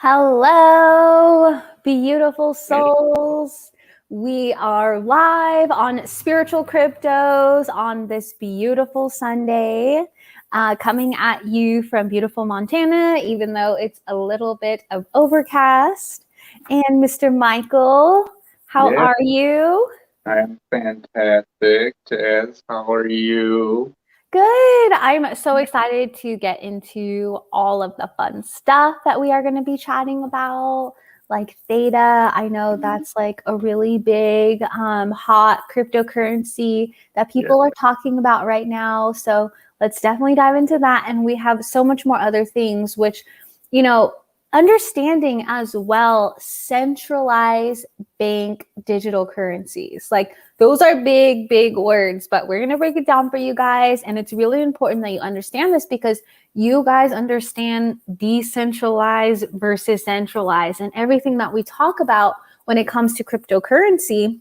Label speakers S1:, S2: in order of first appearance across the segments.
S1: Hello, beautiful souls. We are live on Spiritualcryptos on this beautiful Sunday, coming at you from beautiful Montana, even though it's a little bit of overcast. And Mr. Michael, how are you?
S2: I'm fantastic, Taz. How are you?
S1: Good. I'm so excited to get into all of the fun stuff that we are going to be chatting about, like Theta. I know that's like a really big, hot cryptocurrency that people are talking about right now. So let's definitely dive into that. And we have so much more other things, which, you know, understanding as well centralized bank digital currencies. Like those are big, big words, but we're going to break it down for you guys. And it's really important that you understand this because you guys understand decentralized versus centralized and everything that we talk about when it comes to cryptocurrency.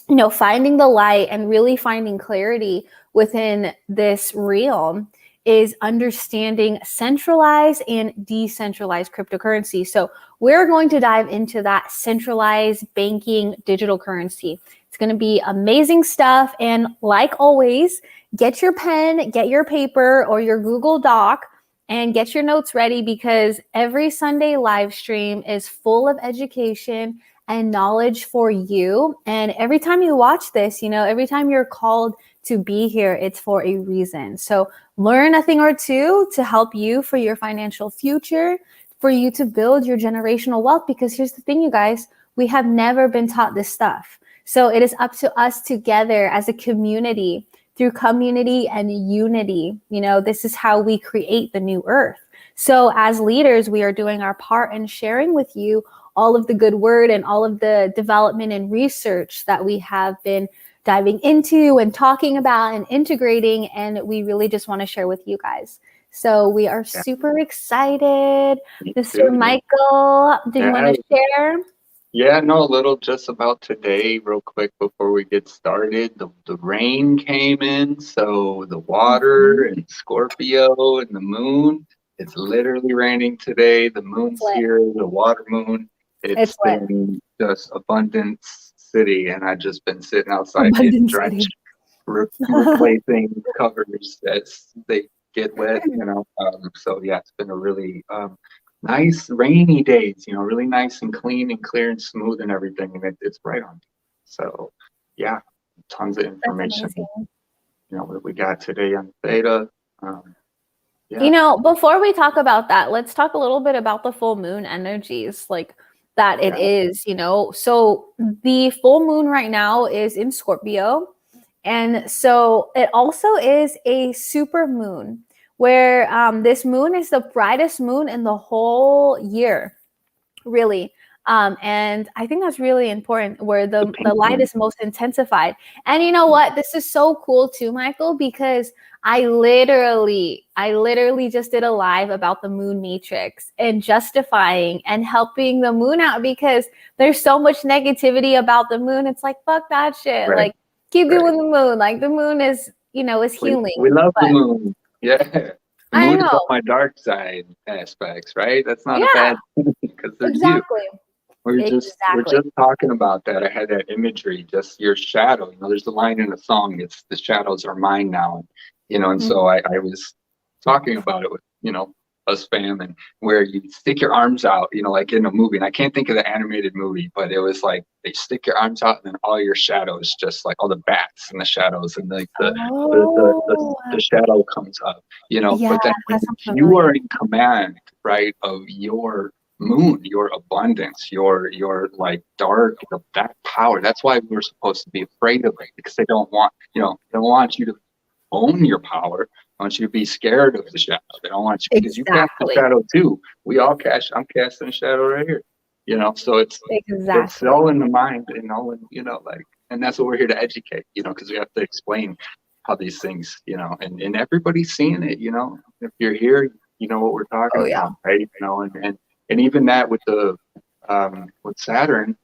S1: You know, finding the light and really finding clarity within this realm is understanding centralized and decentralized cryptocurrency. So we're going to dive into that centralized banking digital currency. It's going to be amazing stuff. And like always, get your pen, get your paper or your Google Doc and get your notes ready because every Sunday live stream is full of education and knowledge for you. And every time you watch this, you know, every time you're called to be here, it's for a reason. So learn a thing or two to help you for your financial future, for you to build your generational wealth. Because here's the thing, you guys, we have never been taught this stuff. So it is up to us together as a community through community and unity. You know, this is how we create the new earth. So as leaders, we are doing our part in sharing with you all of the good word and all of the development and research that we have been diving into and talking about and integrating. And we really just want to share with you guys. So we are super excited. Mr. Michael, do you want to share?
S2: Yeah, no, a little just about today, real quick before we get started. The rain came in, so the water and Scorpio and the moon, it's literally raining today. The moon's here, the water moon. It's been just abundance city, and I've just been sitting outside getting drenched, replacing covers as they get wet, you know. So yeah, it's been a really nice rainy days, you know, really nice and clean and clear and smooth and everything, and it's right on. So yeah, tons of information, you know, that we got today on Theta.
S1: You know, before we talk about that, let's talk a little bit about the full moon energies, like that it is, you know. So the full moon right now is in Scorpio. And so it also is a super moon where this moon is the brightest moon in the whole year, really. And I think that's really important where the light is most intensified. And you know what? This is so cool too, Michael, because I literally just did a live about the moon matrix and justifying and helping the moon out because there's so much negativity about the moon. It's like, fuck that shit. Like, keep doing the moon. Like the moon is, you know, is healing.
S2: We love the moon. Yeah. The moon is on my dark side aspects, right? That's not a bad thing because there's you. We're just talking about that. I had that imagery, just your shadow. You know, there's a line in the song, it's the shadows are mine now. You know, and so I was talking about it with, you know, us fam, and where you stick your arms out, you know, like in a movie. And I can't think of the animated movie, but it was like they stick your arms out and then all your shadows, just like all the bats and the shadows, and like the shadow comes up, you know. But then you are in command, right, of your moon, your abundance, your like dark, that power. That's why we're supposed to be afraid of it, because they don't want, you know, they don't want you to own your power. I want you to be scared of the shadow. They don't want you, because you cast the shadow too. We all cast. I'm casting a shadow right here. You know, so it's all in the mind, and all in, you know, like, and that's what we're here to educate. You know, because we have to explain how these things, you know, and everybody's seeing it. You know, if you're here, you know what we're talking about, right? You know, and even that with the with Saturn.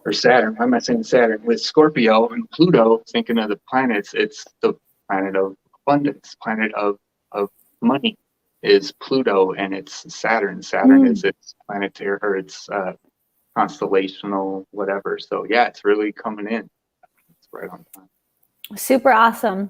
S2: Why am I saying Saturn? With Scorpio and Pluto, thinking of the planets, it's the planet of abundance, planet of money, is Pluto, and it's Saturn. Saturn is its planetary, or its constellational whatever. So yeah, it's really coming in. It's right on time.
S1: Super awesome.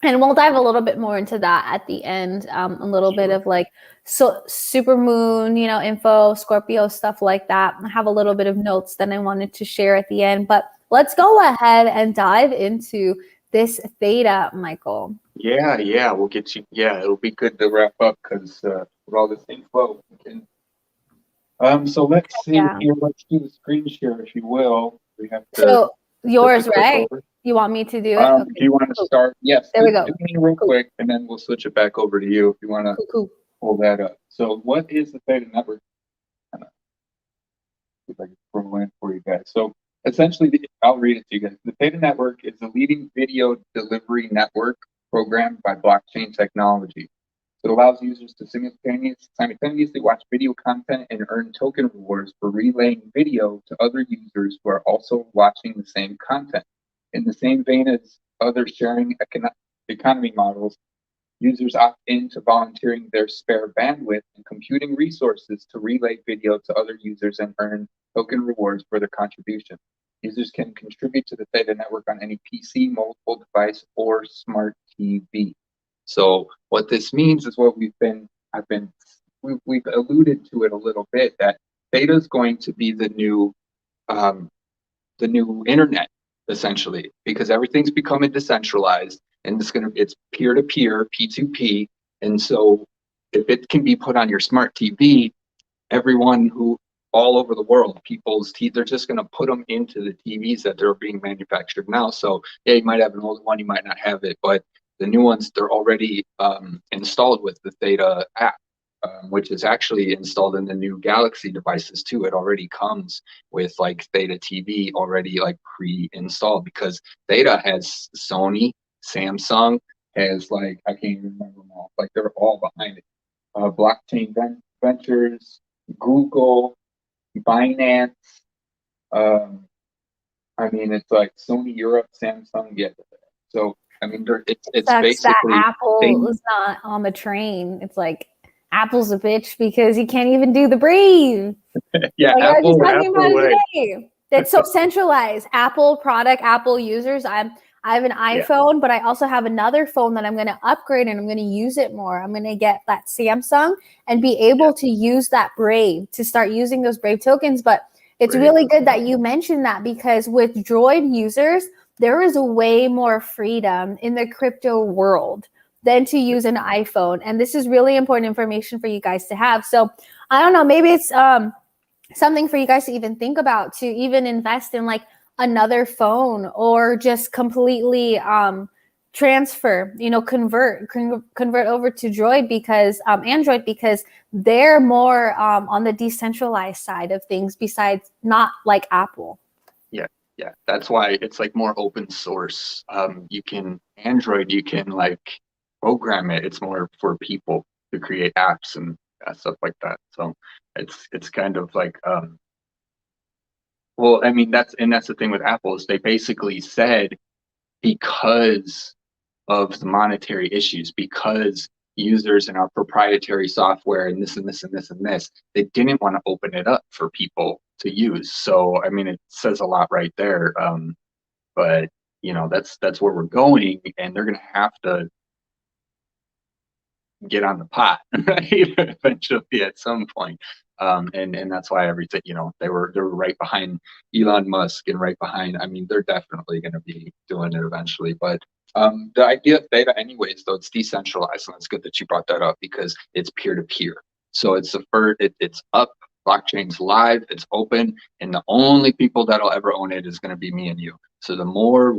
S1: And we'll dive a little bit more into that at the end. A little bit of like super moon, info, Scorpio, stuff like that. I have a little bit of notes that I wanted to share at the end, but let's go ahead and dive into this Theta, Michael.
S2: Yeah, we'll get you. Yeah, it'll be good to wrap up because with all this info, we can. So let's see here. Let's do the screen share, if you will. We have to.
S1: So yours, right? Over. You want me to do it?
S2: Okay. Do you want to start? Yes.
S1: There we go.
S2: Do me real quick, and then we'll switch it back over to you if you want to pull that up. So, what is the Theta Network? See if I can throw in for you guys. So, essentially, I'll read it to you guys. The Theta Network is the leading video delivery network programmed by blockchain technology. It allows users to simultaneously watch video content and earn token rewards for relaying video to other users who are also watching the same content. In the same vein as other sharing economy models, users opt into volunteering their spare bandwidth and computing resources to relay video to other users and earn token rewards for their contribution. Users can contribute to the Theta network on any PC, mobile device, or smart TV. So what this means is what we've alluded to it a little bit, that Theta is going to be the new internet, essentially, because everything's becoming decentralized, and it's peer-to-peer, P2P. And so if it can be put on your smart TV, everyone who all over the world, they're just going to put them into the TVs that they're being manufactured now. So yeah, you might have an old one, you might not have it, but the new ones, they're already installed with the Theta app, which is actually installed in the new Galaxy devices too. It already comes with like Theta TV already like pre-installed, because Theta has Sony, Samsung, has like, I can't even remember them all, like they're all behind it. Blockchain Ventures, Google, Binance. I mean, it's like Sony Europe, Samsung, yeah. So I mean, it's basically
S1: that Apple is not on the train. It's like Apple's a bitch because you can't even do the breathe.
S2: Yeah,
S1: like
S2: Apple,
S1: I was talking about it today. That's so centralized. Apple product, Apple users. I have an iPhone, but I also have another phone that I'm going to upgrade, and I'm going to use it more. I'm going to get that Samsung and be able to use that Brave, to start using those Brave tokens. But it's really good that you mentioned that, because with Droid users, there is a way more freedom in the crypto world than to use an iPhone. And this is really important information for you guys to have. So I don't know, maybe it's something for you guys to even think about, to even invest in like another phone, or just completely transfer, convert over to Droid, because Android, because they're more on the decentralized side of things, besides not like Apple.
S2: Yeah, that's why it's like more open source. Android, you can like program it. It's more for people to create apps and stuff like that. So it's kind of like, well, I mean, that's the thing with Apple, is they basically said, because of the monetary issues, because users in our proprietary software and this and this and this and this, they didn't want to open it up for people to use. So I mean, it says a lot right there. But that's where we're going, and they're going to have to get on the pot, right? Eventually at some point. And that's why everything, they were right behind Elon Musk, and right behind, I mean, they're definitely going to be doing it eventually. But the idea of Theta anyways, though, it's decentralized, and it's good that you brought that up, because it's peer-to-peer. So it's it's up, blockchain's live, it's open, and the only people that'll ever own it is going to be me and you. So the more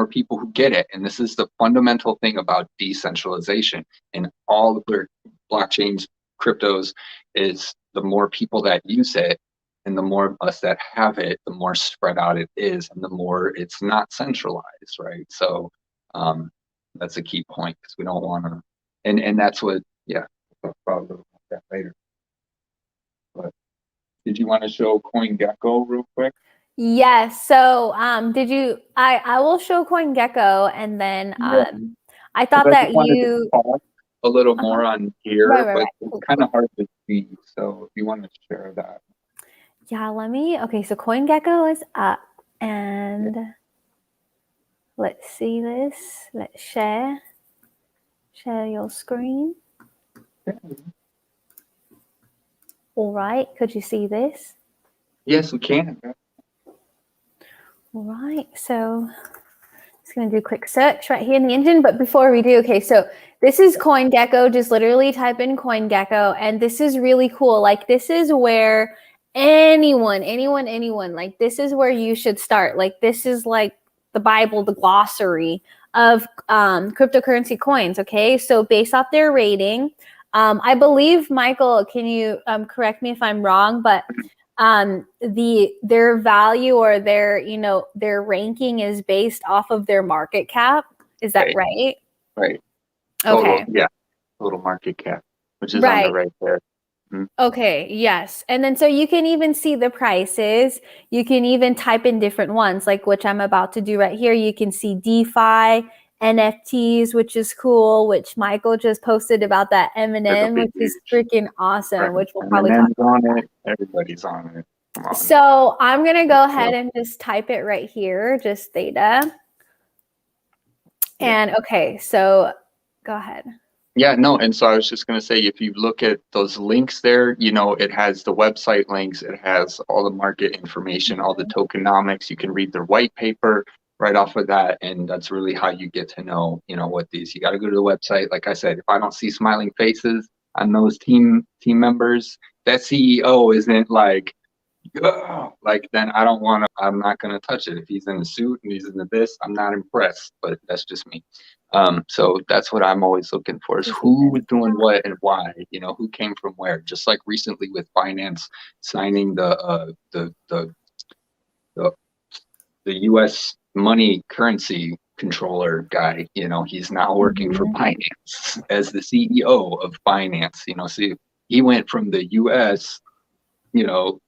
S2: people who get it, and this is the fundamental thing about decentralization and all the blockchains, cryptos, is the more people that use it, and the more of us that have it, the more spread out it is, and the more it's not centralized, right? So that's a key point, because we don't want to, and that's what, yeah, we'll talk about that later. But did you want to show CoinGecko real quick?
S1: Yes. So I will show CoinGecko, and then I thought that you
S2: a little more on here, but it's
S1: Cool,
S2: kind of hard to see. So if you want to share that.
S1: Yeah, okay, so CoinGecko is up, and let's see this. Let's share your screen. All right, could you see this?
S2: Yes, we can.
S1: All right, so just going to do a quick search right here in the engine. But before we do, okay, so this is CoinGecko. Just literally type in CoinGecko. And this is really cool. Like, this is where anyone, like, this is where you should start. Like, this is like the Bible, the glossary of cryptocurrency coins, okay? So based off their rating, I believe, Michael, can you correct me if I'm wrong, but their value or their ranking is based off of their market cap. Is that right?
S2: Right.
S1: Okay.
S2: Total market cap, which is on the right there. Mm-hmm.
S1: Okay, yes. And then so you can even see the prices. You can even type in different ones, like which I'm about to do right here. You can see DeFi, NFTs, which is cool, which Michael just posted about that Eminem, which is freaking awesome, which we'll probably talk about.
S2: On it. Everybody's on it.
S1: So I'm going to go ahead and just type it right here, just Theta. And okay, so go ahead.
S2: Yeah, no, and so I was just going to say, if you look at those links there, it has the website links, it has all the market information, all the tokenomics. You can read their white paper right off of that, and that's really how you get to know, what these. You got to go to the website. Like I said, if I don't see smiling faces on those team members, that CEO isn't like then I'm not going to touch it. If he's in a suit and he's into this, I'm not impressed, but that's just me. So that's what I'm always looking for, is who is doing what and why, who came from where. Just like recently with Binance signing the US money currency controller guy, he's now working for Binance as the CEO of Binance, so he went from the US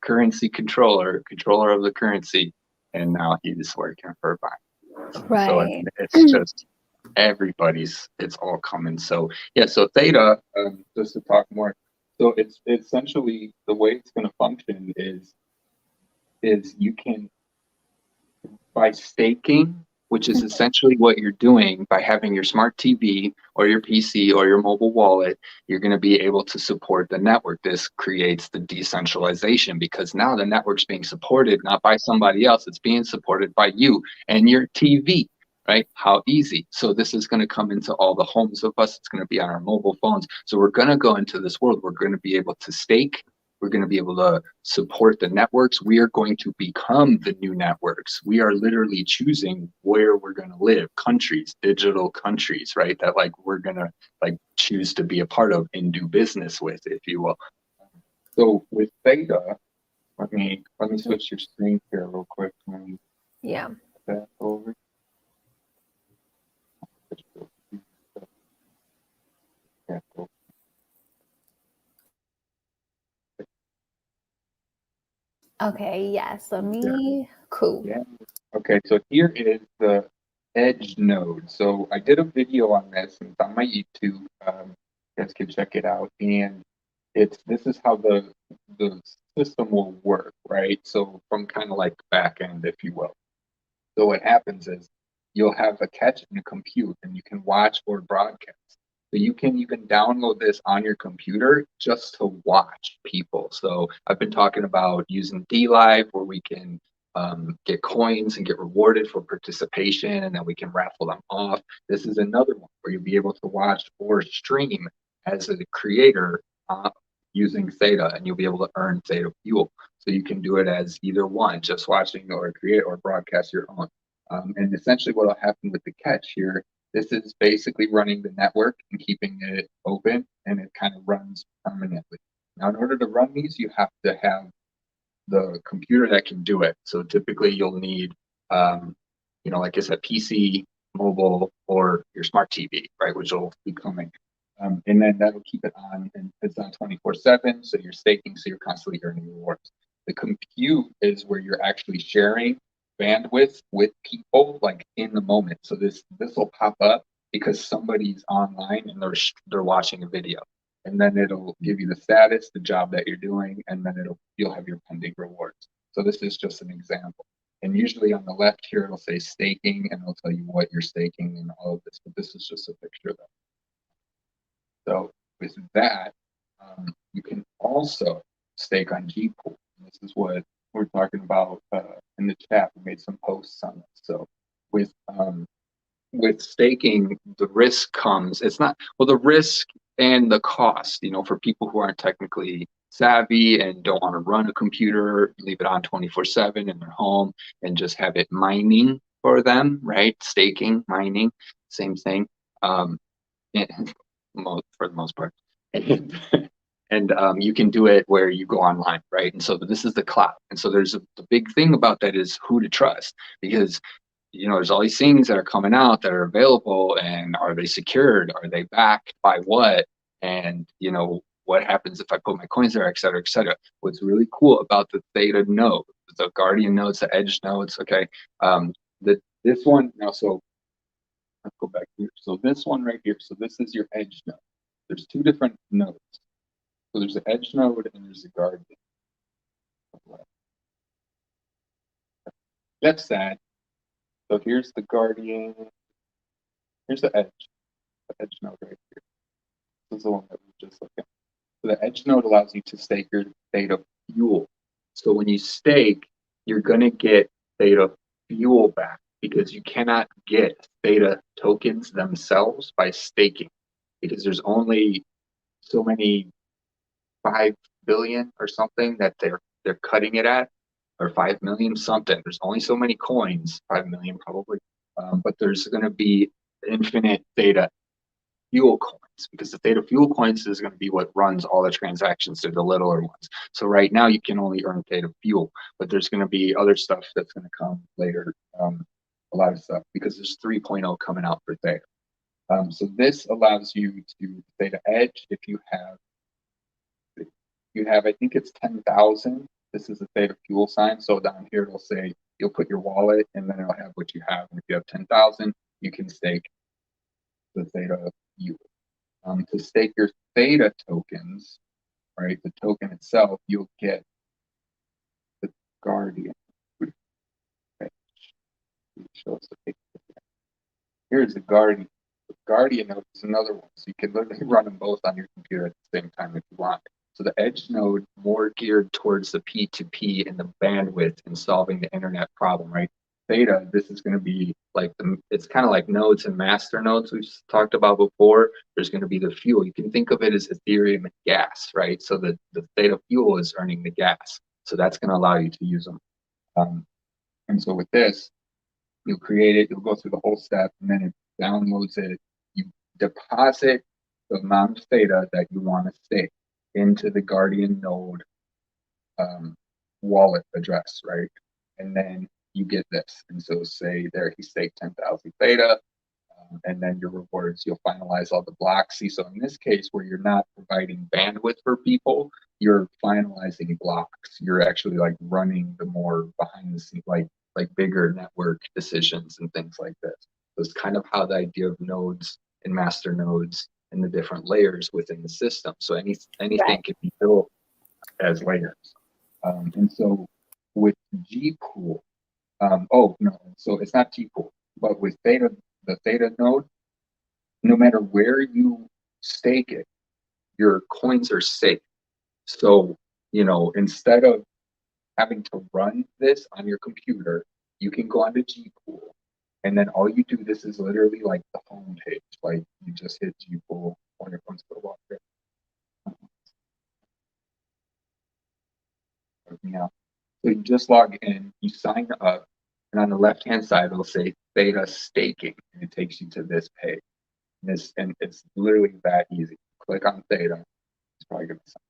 S2: currency controller of the currency, and now he's working for Binance.
S1: Right.
S2: So it's just it's all coming. So yeah, so Theta, just to talk more. So it's essentially the way it's going to function is you can, by staking, which is essentially what you're doing by having your smart TV or your PC or your mobile wallet, you're going to be able to support the network. This creates the decentralization, because now the network's being supported not by somebody else, it's being supported by you and your TV, right? How easy. So this is going to come into all the homes of us. It's going to be on our mobile phones. So we're going to go into this world. We're going to be able to stake. We're going to be able to support the networks. We are going to become the new networks. We are literally choosing where we're going to live, countries, digital countries, right? That we're going to choose to be a part of and do business with, if you will. So with Theta, let me switch your screen here real quick.
S1: Yeah.
S2: That over.
S1: Okay, yes, cool.
S2: Yeah. Okay, so here is the Edge node. So I did a video on this, and it's on my YouTube. You guys can check it out. And this is how the system will work, right? So from kind of like back end, if you will. So what happens is you'll have a catch and a compute, and you can watch or broadcast. So you can even download this on your computer just to watch people. So I've been talking about using DLive, where we can get coins and get rewarded for participation, and then we can raffle them off. This is another one where you'll be able to watch or stream as a creator using Theta, and you'll be able to earn Theta fuel. So you can do it as either one, just watching or create or broadcast your own. And essentially what will happen with the catch here, this is basically running the network and keeping it open, and it kind of runs permanently. Now, in order to run these, you have to have the computer that can do it. So typically you'll need, like I said, PC, mobile, or your smart TV, right, which will be coming. And then that'll keep it on, and it's on 24/7. So you're staking, so you're constantly earning rewards. The compute is where you're actually sharing bandwidth with people in the moment. So this will pop up because somebody's online and they're watching a video. And then it'll give you the status, the job that you're doing, and then you'll have your pending rewards. So this is just an example. And usually on the left here, it'll say staking, and it'll tell you what you're staking and all of this. But this is just a picture of that. So with that, you can also stake on Gpool. This is what we're talking about in the chat. We made some posts on this. So with staking, the risk comes. It's not the risk and the cost. For people who aren't technically savvy and don't want to run a computer, leave it on 24/7 in their home and just have it mining for them, right? Staking, mining, same thing. For the most part. And you can do it where you go online, right? And so this is the cloud. And so the big thing about that is who to trust, because there's all these things that are coming out that are available, and are they secured? Are they backed by what? And what happens if I put my coins there, et cetera, et cetera. What's really cool about the Theta node, the Guardian nodes, the Edge nodes, okay, this one now. So let's go back here. So this one right here. So this is your Edge node. There's two different nodes. So there's the Edge node and there's the Guardian. That's that. So here's the Guardian. Here's the Edge node right here. This is the one that we just looked at. So the Edge node allows you to stake your Theta fuel. So when you stake, you're going to get Theta fuel back, because you cannot get Theta tokens themselves by staking, because there's only so many 5 billion or something that they're cutting it at, or 5 million something. There's only so many coins, 5 million probably, but there's going to be infinite Theta fuel coins, because the Theta fuel coins is going to be what runs all the transactions to the littler ones. So right now you can only earn Theta fuel, but there's going to be other stuff that's going to come later, a lot of stuff, because there's 3.0 coming out for Theta. So this allows you to Theta Edge if you have, I think it's 10,000. This is the Theta fuel sign. So down here it'll say, you'll put your wallet and then it'll have what you have. And if you have 10,000, you can stake the Theta fuel. To stake your Theta tokens, right, the token itself, you'll get the Guardian. Okay. Shows the picture. Here's the Guardian. The Guardian node is another one. So you can literally run them both on your computer at the same time if you want. So the Edge node, more geared towards the P2P and the bandwidth and solving the internet problem, right? Theta, this is going to be like it's kind of like nodes and master nodes we've talked about before. There's going to be the fuel. You can think of it as Ethereum and gas, right? So the Theta fuel is earning the gas. So that's going to allow you to use them. And so with this, you'll create it, you'll go through the whole step, and then it downloads it. You deposit the amount of Theta that you want to stake into the Guardian node wallet address, right? And then you get this. And so say there he staked 10,000 Theta, and then your rewards, you'll finalize all the blocks. See, so in this case where you're not providing bandwidth for people, you're finalizing blocks. You're actually like running the more behind the scenes, like bigger network decisions and things like this. So it's kind of how the idea of nodes and master nodes and the different layers within the system. So anything right. Can be built as layers. And so with Gpool, so it's not Gpool, but with Theta, the Theta node, no matter where you stake it, your coins are safe. So, instead of having to run this on your computer, you can go onto Gpool, and then all you do, this is literally like the home page. Like you just hit Gpool on your phone's go up there. Yeah. So you just log in, you sign up, and on the left-hand side, it'll say Theta staking, and it takes you to this page. And it's literally that easy. Click on Theta. It's probably going to sign.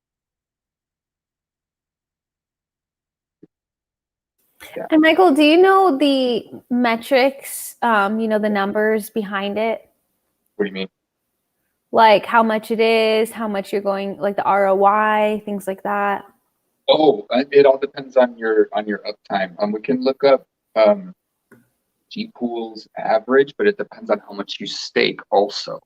S1: Yeah. And Michael, do you know the metrics, the numbers behind it?
S2: What do you mean?
S1: Like how much it is, how much you're going, like the ROI, things like that?
S2: Oh, it all depends on your uptime. We can look up G Pool's average, but it depends on how much you stake also.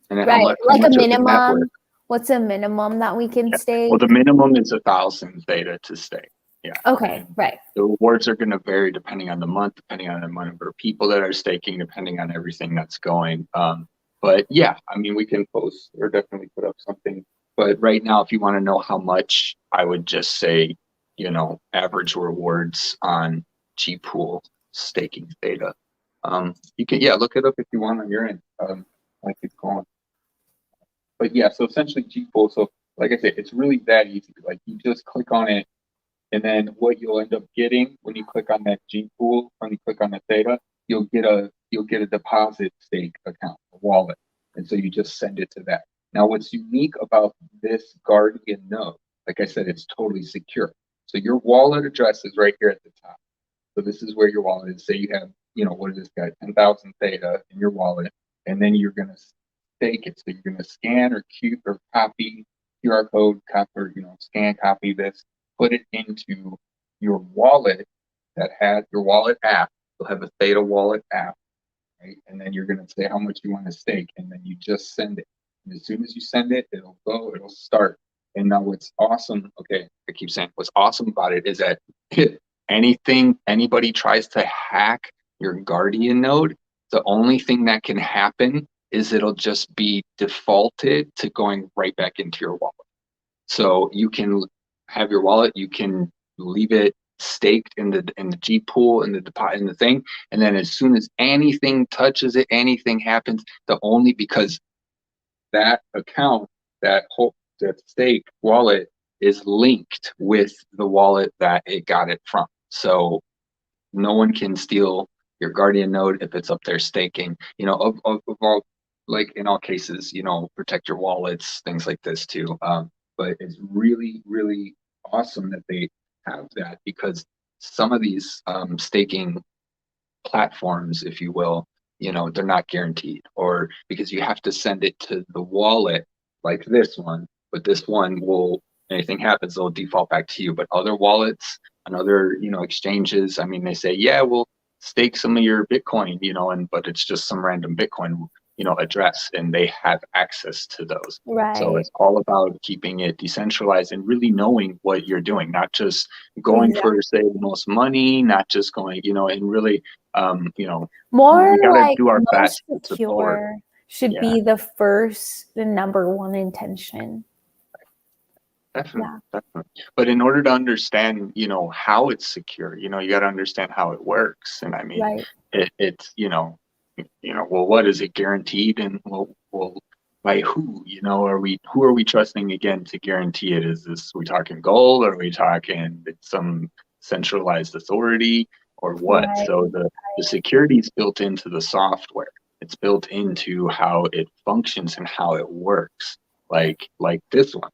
S2: And
S1: right, like a minimum. What's a minimum that we can stake?
S2: Well, the minimum is 1,000 Theta to stake. Yeah.
S1: Okay,
S2: and
S1: right.
S2: The rewards are going to vary depending on the month, depending on the number of people that are staking, depending on everything that's going. But yeah, I mean, we can post or definitely put up something. But right now, if you want to know how much, I would just say, you know, average rewards on G Pool staking Theta. You can, yeah, look it up if you want on your end. I keep going. But yeah, so essentially G Pool. So like I said, it's really that easy. Like you just click on it, and then what you'll end up getting when you click on that G Pool, when you click on the Theta, you'll get a deposit stake account, a wallet. And so you just send it to that. Now what's unique about this Guardian node, like I said, it's totally secure. So your wallet address is right here at the top. So this is where your wallet is. Say you have, you know, what is this guy, 10,000 Theta in your wallet, and then you're gonna stake it. So you're gonna scan or copy QR code, or scan, copy this, put it into your wallet that has your wallet app. You'll have a Theta wallet app, right? And then you're gonna say how much you want to stake, and then you just send it. And as soon as you send it, it'll start. And now what's awesome, okay, I keep saying what's awesome about it is that anybody tries to hack your Guardian node, the only thing that can happen is it'll just be defaulted to going right back into your wallet. So you can have your wallet, you can leave it staked in the G Pool, in the deposit, in the thing, and then as soon as anything touches it, anything happens, because that account, that stake wallet is linked with the wallet that it got it from. So no one can steal your Guardian node if it's up there staking. You know, of all, like in all cases, you know, protect your wallets, things like this too. But it's really, really awesome that they have that, because some of these staking platforms, if you will, you know, they're not guaranteed, or because you have to send it to the wallet like this one, but this one will, anything happens, they'll default back to you. But other wallets and other, you know, exchanges, I mean, they say, yeah, we'll stake some of your Bitcoin, you know, but it's just some random Bitcoin, you know, address, and they have access to those.
S1: Right.
S2: So it's all about keeping it decentralized and really knowing what you're doing, not just going for, say, the most money, not just going, you know, and really, you know,
S1: more
S2: we gotta
S1: like
S2: do our
S1: most
S2: best
S1: secure should be the number one intention.
S2: Definitely, definitely. But in order to understand, you know, how it's secure, you know, you got to understand how it works. And I mean, it's, you know, well, what is it guaranteed? And well, by who? You know, who are we trusting again to guarantee it? Is this, we talking gold? Or are we talking some centralized authority, or what? So the security is built into the software. It's built into how it functions and how it works. Like this one,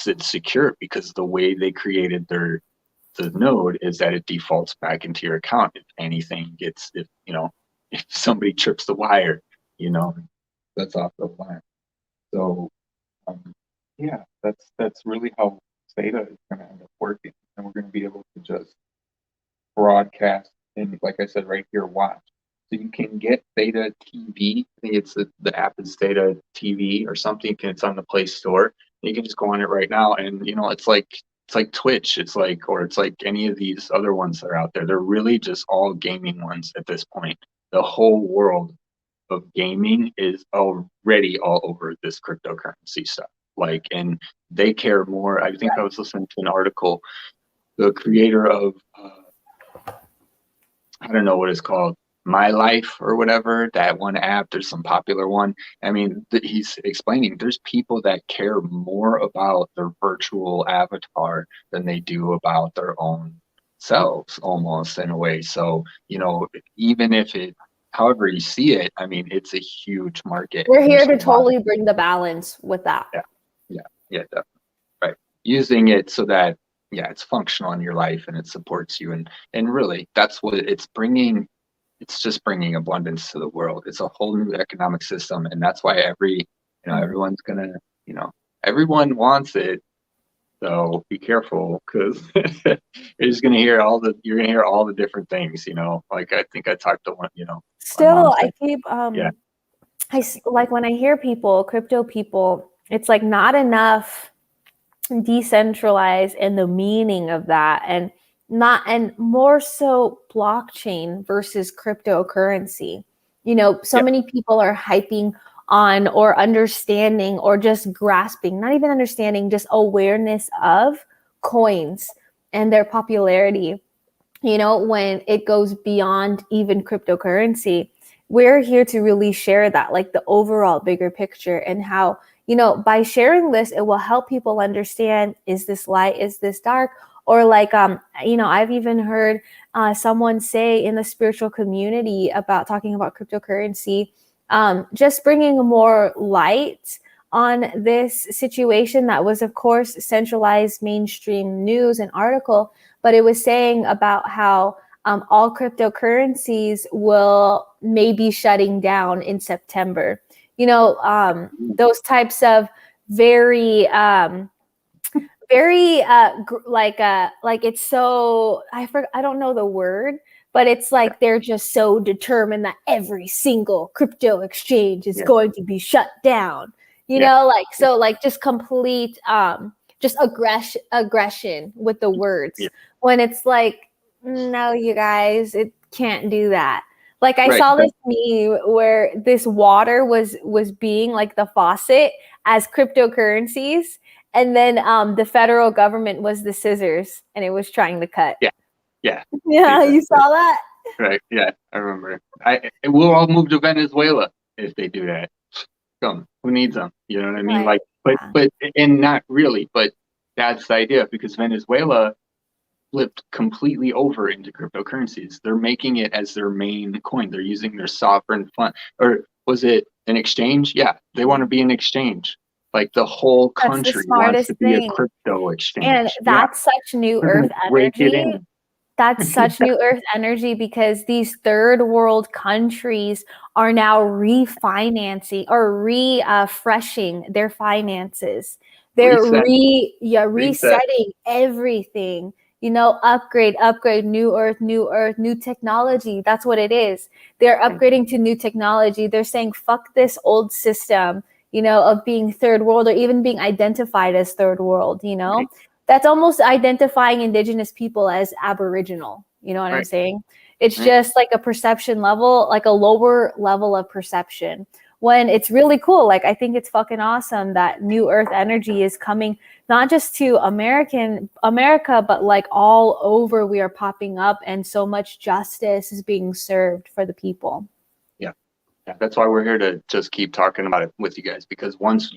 S2: it's secure because the way they created the node is that it defaults back into your account if anything gets, if somebody trips the wire, you know, that's off the line. So yeah, that's really how Theta is going to end up working, and we're going to be able to just broadcast and, like I said, right here, watch. So you can get Theta TV. I think it's the app is Theta TV or something. It's on the Play Store. You can just go on it right now, and you know, it's like Twitch. It's like any of these other ones that are out there. They're really just all gaming ones at this point. The whole world of gaming is already all over this cryptocurrency stuff. Like, and they care more. I think I was listening to an article. The creator of I don't know what it's called, My Life or whatever, that one app, there's some popular one. I mean, he's explaining there's people that care more about their virtual avatar than they do about their own selves, almost, in a way. So, you know, even if however you see it, I mean, it's a huge market.
S1: We're here to totally bring the balance with that.
S2: Yeah, definitely. Right. Using it so that, it's functional in your life and it supports you. And really, that's what it's bringing. It's just bringing abundance to the world. It's a whole new economic system. And that's why everyone's gonna, everyone wants it. So be careful, because you're just gonna hear all the different things. Like I think I talked to one. My mom
S1: Still,
S2: said,
S1: I keep
S2: yeah,
S1: like when I hear people, crypto people, it's like not enough decentralized and the meaning of that, and more so blockchain versus cryptocurrency. So
S2: yeah,
S1: many people are hyping on or understanding or just grasping, not even understanding, just awareness of coins and their popularity. When it goes beyond even cryptocurrency, we're here to really share that, like the overall bigger picture, and how, by sharing this, it will help people understand, is this light, is this dark? Or like, I've even heard someone say in the spiritual community about talking about cryptocurrency, just bringing more light on this situation that was, of course, centralized mainstream news and article, but it was saying about how all cryptocurrencies will maybe shutting down in September. Those types of very, very like it's so I don't know the word, but it's like they're just so determined that every single crypto exchange is going to be shut down. So like just complete just aggression with the words, when it's like, no, you guys, it can't do that. Like I saw this meme where this water was being like the faucet as cryptocurrencies, and then the federal government was the scissors, and it was trying to cut.
S2: Yeah.
S1: You saw that?
S2: Right. Yeah, I remember. We'll all move to Venezuela if they do that. Come, who needs them? You know what I mean?
S1: Right.
S2: Like, but and not really, but that's the idea, because Venezuela flipped completely over into cryptocurrencies. They're making it as their main coin. They're using their sovereign fund, or was it an exchange? Yeah, they want to be an exchange. Like the whole country wants to be a crypto exchange.
S1: And that's such new earth energy. That's such new earth energy, because these third world countries are now refinancing or refreshing their finances. They're resetting everything. Upgrade, new earth, new technology. That's what it is. They're upgrading to new technology. They're saying, fuck this old system, of being third world, or even being identified as third world. That's almost identifying indigenous people as aboriginal. You know what I'm saying? It's just like a perception level, like a lower level of perception, when it's really cool. Like, I think it's fucking awesome that new earth energy is coming, not just to America, but like all over. We are popping up, and so much justice is being served for the people.
S2: Yeah. That's why we're here to just keep talking about it with you guys, because once,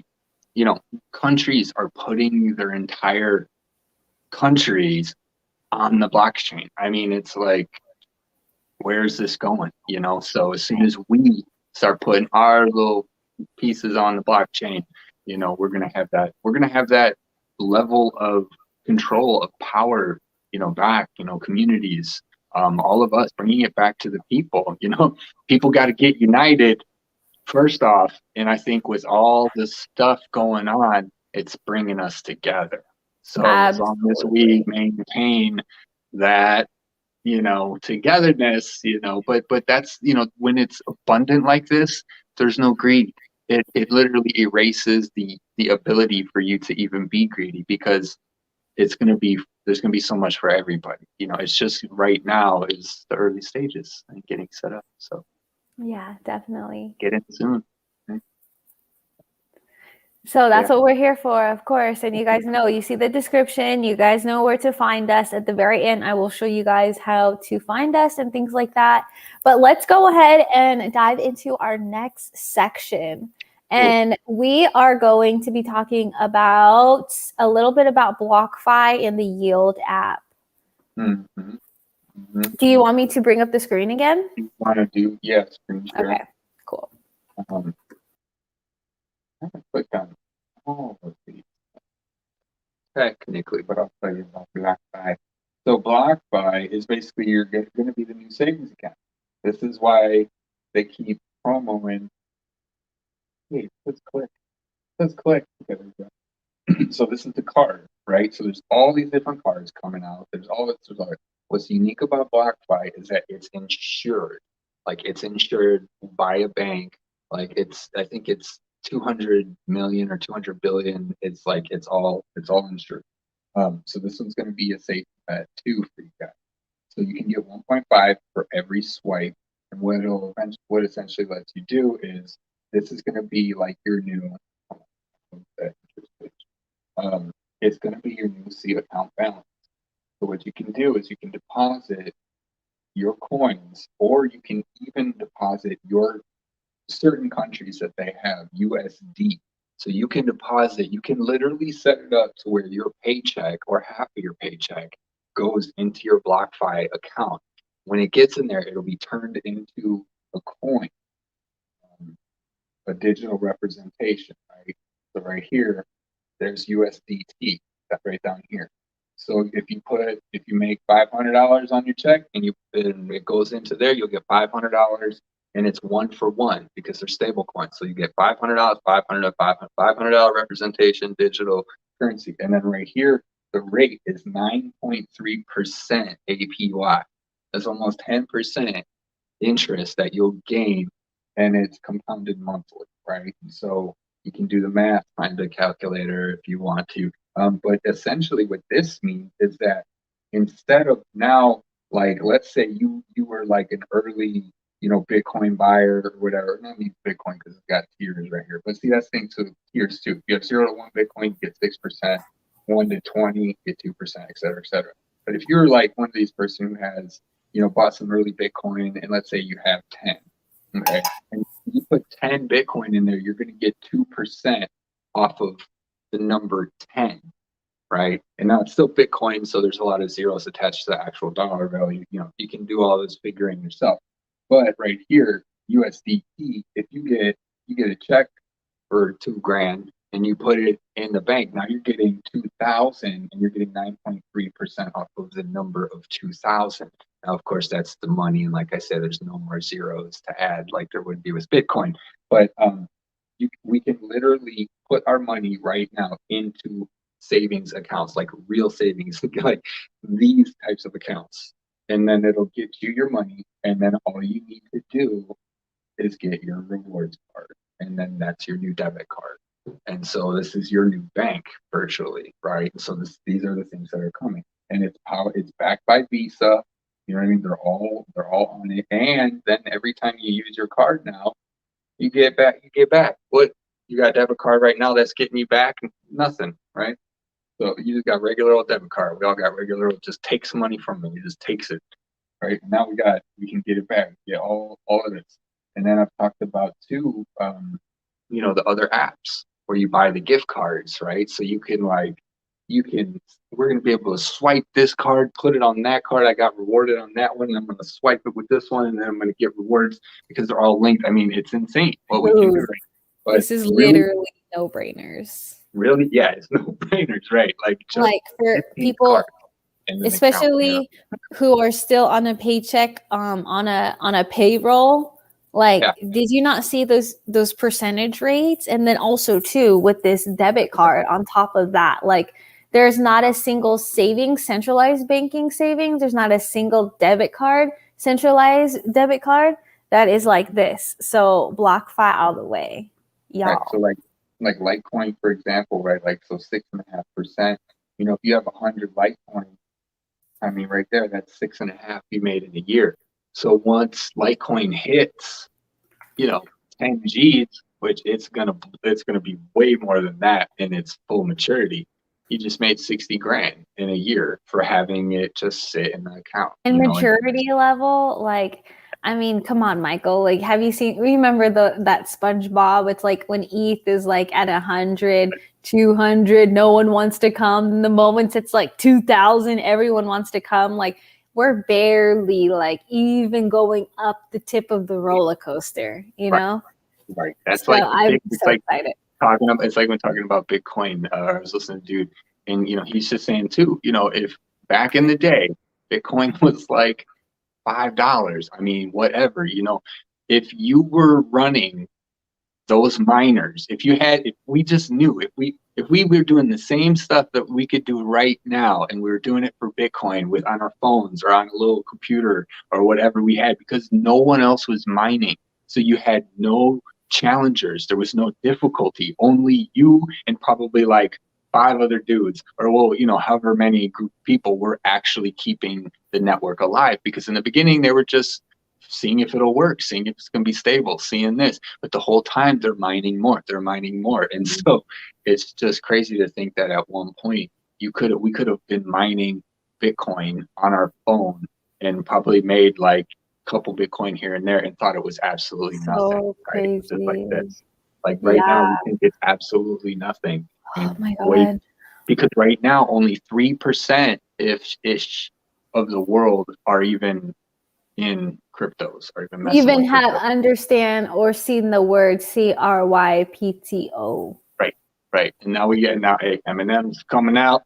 S2: countries are putting their entire countries on the blockchain. I mean, it's like, where's this going? So as soon as we start putting our little pieces on the blockchain, we're gonna have that level of control, of power, back, communities, all of us bringing it back to the people. People got to get united first off, and I think with all this stuff going on, it's bringing us together. So as long as we maintain that, togetherness, but that's, when it's abundant like this, there's no greed. It literally erases the ability for you to even be greedy, because there's going to be so much for everybody. It's just right now is the early stages and getting set up. So
S1: yeah, definitely
S2: get in soon.
S1: So that's what we're here for, of course. And you guys know, you see the description, you guys know where to find us. At the very end, I will show you guys how to find us and things like that. But let's go ahead and dive into our next section. And we are going to be talking about a little bit about BlockFi and the Yield app. Do you want me to bring up the screen again?
S2: You want to do, yes.
S1: Okay, cool.
S2: I can click on all of these technically, but I'll tell you about BlockFi. So BlockFi is basically you're going to be the new savings account. This is why they keep promoing. Hey, let's click. There we go. So this is the card. right? So there's all these different cards coming out. There's all this. What's unique about BlockFi is that it's insured. Like it's insured by a bank. Like I think it's 200 million or 200 billion. It's all insured. So this one's going to be a safe bet too for you guys. So you can get 1.5 for every swipe. And what essentially lets you do is this is going to be like your new, it's going to be your new seed account balance. So what you can do is you can deposit your coins, or you can even deposit your certain countries that they have USD. So you can deposit, you can literally set it up to where your paycheck or half of your paycheck goes into your BlockFi account. When it gets in there, it'll be turned into a coin, a digital representation, right? So right here, there's USDT, that right down here. So if you make $500 on your check and it goes into there, you'll get $500, and it's 1 for 1 because they're stable coins. So you get $500, $500 representation, digital currency. And then right here, the rate is 9.3% APY. That's almost 10% interest that you'll gain, and it's compounded monthly, right? So you can do the math, find a calculator if you want to. But essentially what this means is that instead of now, like, let's say you were like an early, Bitcoin buyer or whatever, not need Bitcoin because it's got tiers right here, but see, that's thing to tiers too. If you have 0 to 1 Bitcoin, you get 6%, 1 to 20, you get 2%, et cetera, et cetera. But if you're like one of these person who has, bought some early Bitcoin, and let's say you have 10, okay, and you put 10 Bitcoin in there, you're going to get 2% off of the number 10, right? And now it's still Bitcoin, so there's a lot of zeros attached to the actual dollar value. You can do all this figuring yourself. But right here, USDT, if you get a check for $2,000 and you put it in the bank, now you're getting 2,000 and you're getting 9.3% off of the number of 2,000. Now, of course, that's the money, and like I said, there's no more zeros to add like there would be with Bitcoin. But we can literally put our money right now into savings accounts, like real savings, like these types of accounts, and then it'll get you your money, and then all you need to do is get your rewards card, and then that's your new debit card. And so this is your new bank virtually, right? So these are the things that are coming, and it's backed by Visa. You know what I mean? They're all on it, and then every time you use your card now, you get back. What you got a debit card right now that's getting you back? Nothing, right? So you just got regular old debit card. We all got regular old, just takes money from them. He just takes it, right? And now we can get it back. Get all of this. And then I've talked about too, the other apps where you buy the gift cards, right? So we're going to be able to swipe this card, put it on that card. I got rewarded on that one, and I'm going to swipe it with this one, and then I'm going to get rewards because they're all linked. I mean, it's insane what we can do. Right?
S1: But this is literally no-brainers.
S2: Really? Yeah, it's no-brainers, right? Like
S1: for people, especially who are still on a paycheck, on a payroll. Did you not see those percentage rates? And then also too, with this debit card on top of that, like there's not a single centralized banking savings. There's not a single debit card, centralized debit card that is like this. So BlockFi all the way, y'all.
S2: Right, so like Litecoin, for example, right? Like, so 6.5%, if you have 100 Litecoin, I mean, right there, that's 6.5 you made in a year. So once Litecoin hits, 10 G's, which it's gonna be way more than that in its full maturity. You just made 60 grand in a year for having it just sit in the account.
S1: And maturity level, like, I mean, come on, Michael. Like, have you remember that SpongeBob? It's like when ETH is like at 100, 200, no one wants to come. And the moment it's like 2,000, everyone wants to come. Like, we're barely like even going up the tip of the roller coaster, know?
S2: Right. That's
S1: so I'm so excited.
S2: It's like when talking about Bitcoin, I was listening to dude, and he's just saying too, if back in the day, Bitcoin was like $5, I mean, whatever, if you were running those miners, if we just knew, if we were doing the same stuff that we could do right now, and we were doing it for Bitcoin on our phones or on a little computer or whatever we had, because no one else was mining. So you had no challengers. There was no difficulty. Only you and probably like 5 other dudes, or however many group of people were actually keeping the network alive. Because in the beginning, they were just seeing if it'll work, seeing if it's going to be stable, seeing this. But the whole time they're mining more. And so it's just crazy to think that at one point we could have been mining Bitcoin on our phone and probably made like a couple Bitcoin here and there and thought it was absolutely nothing.
S1: Crazy.
S2: Right? Just like this. Like right now, we think it's absolutely nothing.
S1: Oh my God.
S2: Because right now, only 3% ish of the world are even in cryptos, or
S1: even have understand or seen the word CRYPTO.
S2: Right. And now Eminem's coming out.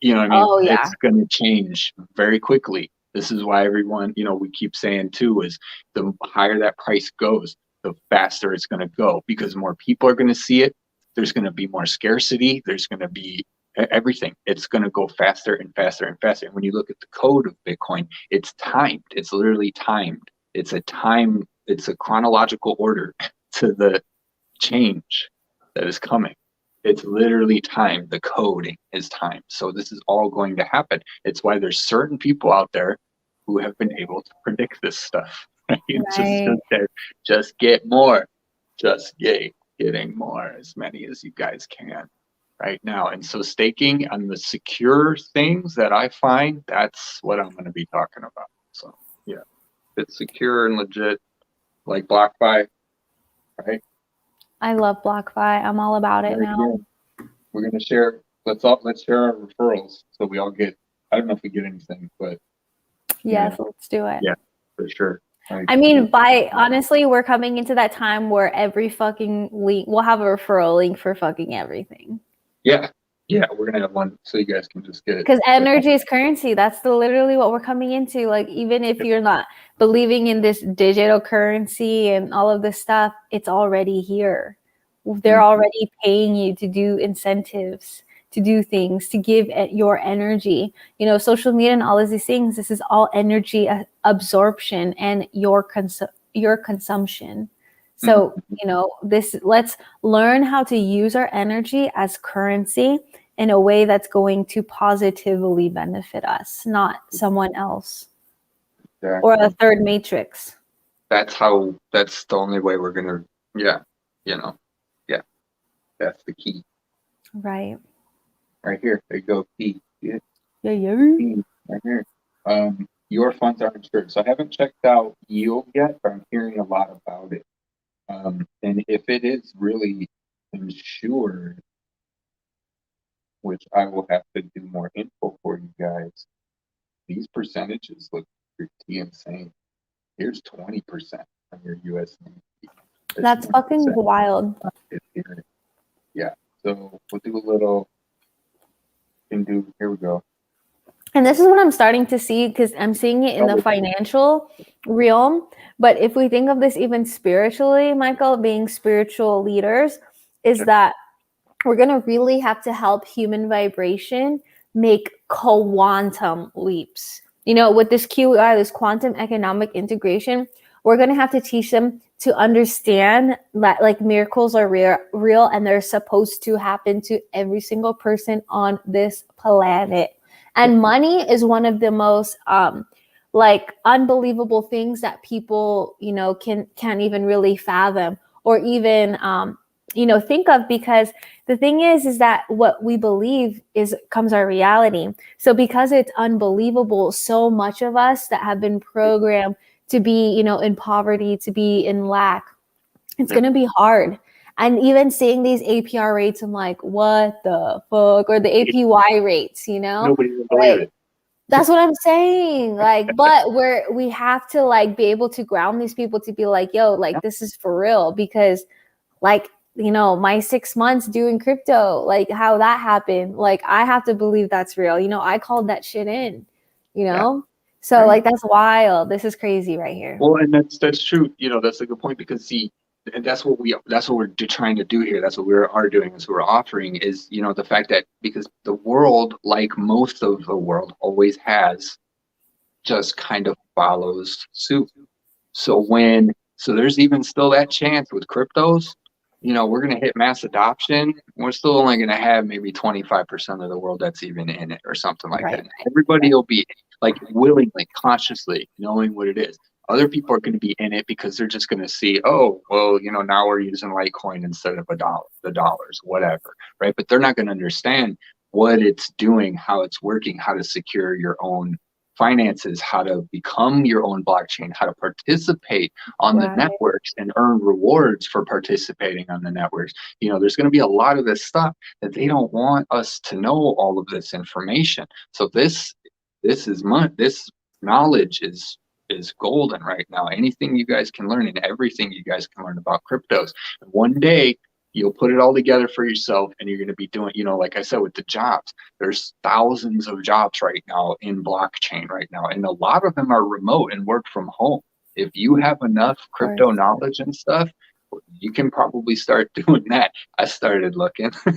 S2: You know what I mean?
S1: Oh, yeah.
S2: It's going to change very quickly. This is why everyone, we keep saying too, is the higher that price goes, the faster it's going to go, because more people are going to see it. There's going to be more scarcity. There's going to be everything. It's going to go faster and faster and faster. And when you look at the code of Bitcoin, it's timed. It's literally timed. It's a chronological order to the change that is coming. It's literally timed. The coding is timed. So this is all going to happen. It's why there's certain people out there who have been able to predict this stuff. Right? Just get more. Just getting more, as many as you guys can right now. And so staking on the secure things that I find, that's what I'm going to be talking about. So yeah, it's secure and legit, like BlockFi, right?
S1: I love BlockFi. I'm all about it now.
S2: Cool. We're going to share. Let's share our referrals so we all get. I don't know if we get anything, but
S1: yes, let's do it.
S2: Yeah, for sure.
S1: I mean, honestly, we're coming into that time where every fucking week we'll have a referral link for fucking everything.
S2: Yeah, we're gonna have one so you guys can just get it.
S1: Because energy is currency. That's literally what we're coming into. Like, even if you're not believing in this digital currency and all of this stuff, it's already here. They're already paying you to do incentives, to do things, to give your energy. Social media and all of these things, this is all energy absorption and your consumption. So, let's learn how to use our energy as currency in a way that's going to positively benefit us, not someone else. Exactly. Or a third matrix.
S2: That's the only way we're going to, that's the key.
S1: Right.
S2: Right here. There you go. Key. Yeah.
S1: Key,
S2: right here. Your funds are insured. So I haven't checked out yield yet, but I'm hearing a lot about it. And if it is really insured, which I will have to do more info for you guys, these percentages look pretty insane. Here's 20% on your USD.
S1: That's fucking wild.
S2: Yeah. So we'll do a little. Here we go.
S1: And this is what I'm starting to see, because I'm seeing it in the financial realm. But if we think of this even spiritually, Michael, being spiritual leaders, is that we're going to really have to help human vibration make quantum leaps. With this QEI, this quantum economic integration, we're going to have to teach them to understand that like miracles are real and they're supposed to happen to every single person on this planet. And money is one of the most unbelievable things that people, can't even really fathom or even, think of, because the thing is that what we believe comes our reality. So because it's unbelievable, so much of us that have been programmed to be, in poverty, to be in lack, it's going to be hard. And even seeing these APR rates, I'm like, what the fuck? Or the APY rates,
S2: Nobody will believe it.
S1: That's what I'm saying. But we have to be able to ground these people to be like, yo, this is for real. Because my 6 months doing crypto, how that happened, I have to believe that's real. I called that shit in, So that's wild. This is crazy right here.
S2: Well, and that's true. That's a good point, because see, that's what we're trying to do here. That's what we are doing, is we're offering is, you know, the fact that because the world, like most of the world always has, just kind of follows suit. So there's even still that chance with cryptos, you know, we're going to hit mass adoption. We're still only going to have maybe 25% of the world that's even in it or something like that. Everybody will be like willingly, consciously knowing what it is. Other people are going to be in it because they're just going to see, oh, well, you know, now we're using Litecoin instead of the dollars, whatever, right? But they're not going to understand what it's doing, how it's working, how to secure your own finances, how to become your own blockchain, how to participate on the networks and earn rewards for participating on the networks. You know, there's going to be a lot of this stuff that they don't want us to know all of this information. So this knowledge is golden right now. Anything you guys can learn and everything you guys can learn about cryptos. And one day you'll put it all together for yourself, and you're going to be doing, you know, like I said, with the jobs, there's thousands of jobs right now in blockchain right now, and a lot of them are remote and work from home. If you have enough crypto knowledge and stuff, you can probably start doing that. I started looking for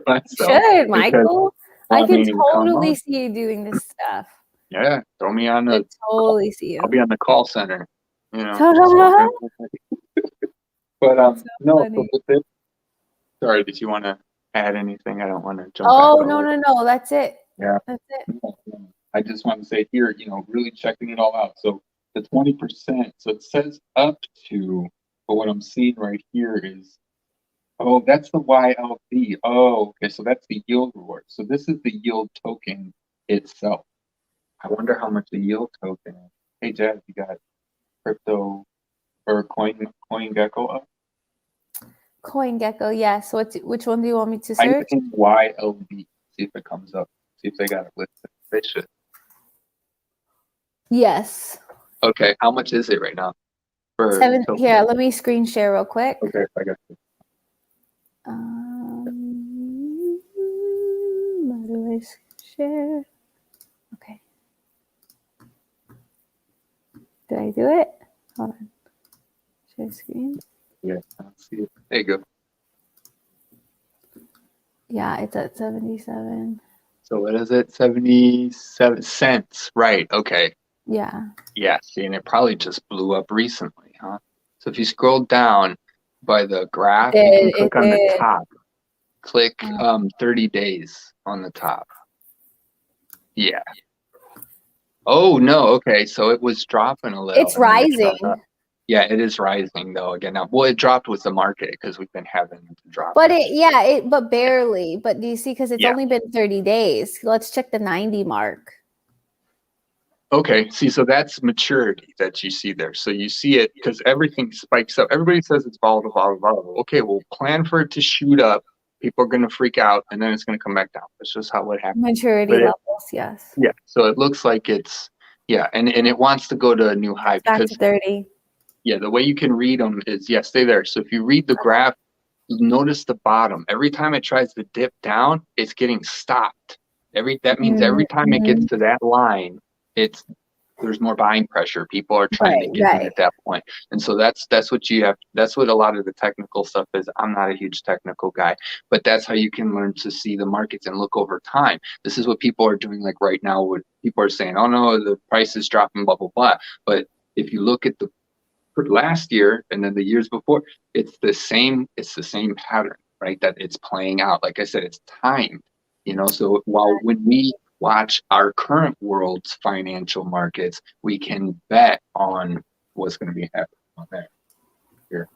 S2: myself.
S1: Should, Michael. I can totally see you doing this stuff.
S2: Yeah, throw me on the.
S1: Totally see you.
S2: I'll be on the call center. You know. But no. So with it, sorry, did you want to add anything? I don't want to jump.
S1: Oh, no. That's it.
S2: Yeah.
S1: That's it.
S2: I just want to say here, you know, really checking it all out. So the 20%, so it says up to, but what I'm seeing right here is, oh, that's the YLD. Oh, okay. So that's the yield reward. So this is the yield token itself. I wonder how much the yield token is. Hey, Jazz, you got crypto or CoinGecko up?
S1: CoinGecko, yes. Which one do you want me to search?
S2: I think YLD. See if it comes up. See if they got it listed. They should.
S1: Yes.
S2: Okay. How much is it right now?
S1: Here, let me screen share real quick.
S2: Okay, I got you.
S1: How do I share? Okay. Did I do it? Hold on. Share screen.
S2: Yeah, I don't see it. There you go.
S1: Yeah, it's at 77.
S2: So what is it? 77 cents. Right. Okay.
S1: Yeah.
S2: Yeah. See, and it probably just blew up recently, huh? So if you scroll down by the graph, you can click on the top. Click 30 days on the top. Yeah. Oh no. Okay. So it was dropping a little.
S1: It's rising.
S2: Yeah, it is rising though again now. Well, it dropped with the market because we've been having it drop.
S1: But but barely. But do you see? Because it's only been 30 days. Let's check the 90 mark.
S2: Okay, see, so that's maturity that you see there. So you see it because everything spikes up. Everybody says it's volatile. Okay, well, plan for it to shoot up. People are going to freak out, and then it's going to come back down. That's just how it happens.
S1: Maturity levels, yes.
S2: Yeah, so it looks like it's, and it wants to go to a new high.
S1: Back to 30. Yeah,
S2: the way you can read them is, stay there. So if you read the graph, notice the bottom. Every time it tries to dip down, it's getting stopped. That means every time it gets to that line, there's more buying pressure. People are trying to get in at that point. And so that's what you have. That's what a lot of the technical stuff is. I'm not a huge technical guy, but that's how you can learn to see the markets and look over time. This is what people are doing like right now. What people are saying, oh no, the price is dropping, blah, blah, blah. But if you look at the last year and then the years before, it's the same pattern, right? That it's playing out. Like I said, it's timed, so when we watch our current world's financial markets, we can bet on what's going to be happening on there. Here.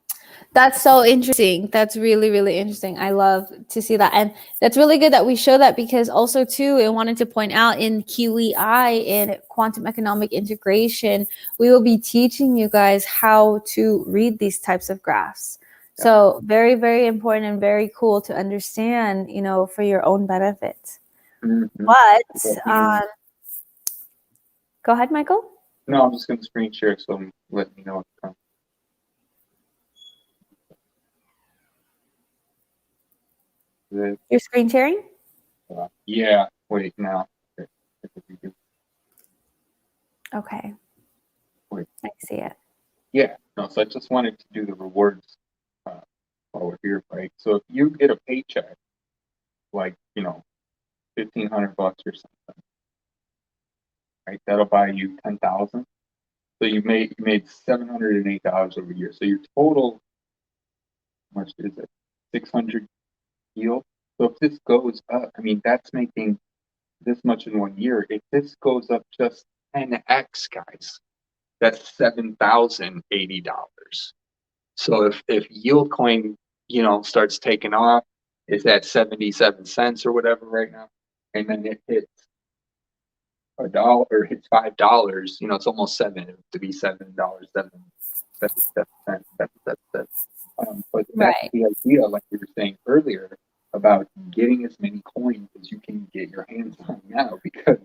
S1: That's so interesting. That's really, really interesting. I love to see that. And that's really good that we show that, because also too, I wanted to point out in QEI, in quantum economic integration, we will be teaching you guys how to read these types of graphs. Yeah. So very, very important and very cool to understand, for your own benefit. Mm-hmm. But go ahead, Michael.
S2: No, I'm just going to screen share, so let me know what's coming.
S1: You're screen sharing?
S2: Yeah. Wait, now.
S1: Okay. Wait. I see it.
S2: Yeah, no, so I just wanted to do the rewards while we're here, right? So if you get a paycheck, like, 1,500 bucks or something, right? That'll buy you 10,000. So you made $708 over a year. So your total, how much is it? 600 yield. So if this goes up, I mean, that's making this much in 1 year. If this goes up just 10x, guys, that's $7,080. So if yield coin, starts taking off, it's at 77 cents or whatever right now, and then it hits a dollar or hits $5, it's almost seven to be $7, 77 cents. But that's
S1: Right.
S2: the idea, like we were saying earlier, about getting as many coins as you can get your hands on now, because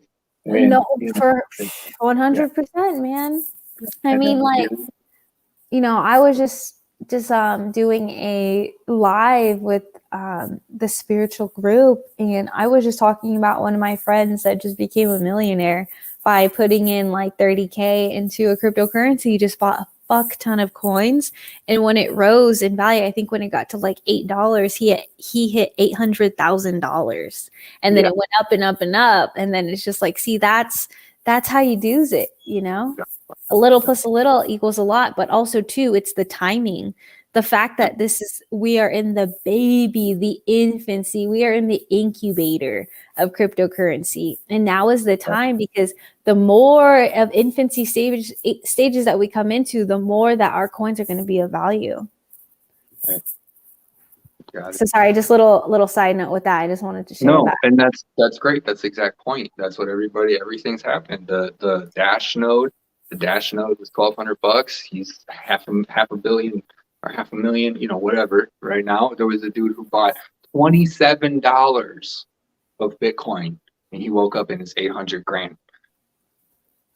S1: No,
S2: when
S1: for
S2: yeah,
S1: 100%, man. I
S2: and
S1: mean,
S2: then
S1: like, I was just doing a live with the spiritual group, and I was just talking about one of my friends that just became a millionaire by putting in like 30K into a cryptocurrency. He just bought a fuck ton of coins, and when it rose in value, I think when it got to like $8, he hit $800,000, and then
S2: yeah,
S1: it went up and up and up, and then it's just like, see, that's how you do it. A little plus a little equals a lot, but also too, it's the timing. The fact that we are in the infancy, we are in the incubator of cryptocurrency. And now is the time, because the more of infancy stages that we come into, the more that our coins are going to be of value.
S2: got it.
S1: So sorry, just little side note with that. I just wanted to share
S2: No,
S1: that.
S2: and that's great. That's the exact point. That's what everything's happened. The Dash node, is 1,200 bucks. He's half a billion or half a million, whatever. Right now, there was a dude who bought $27 of Bitcoin, and he woke up in his 800 grand.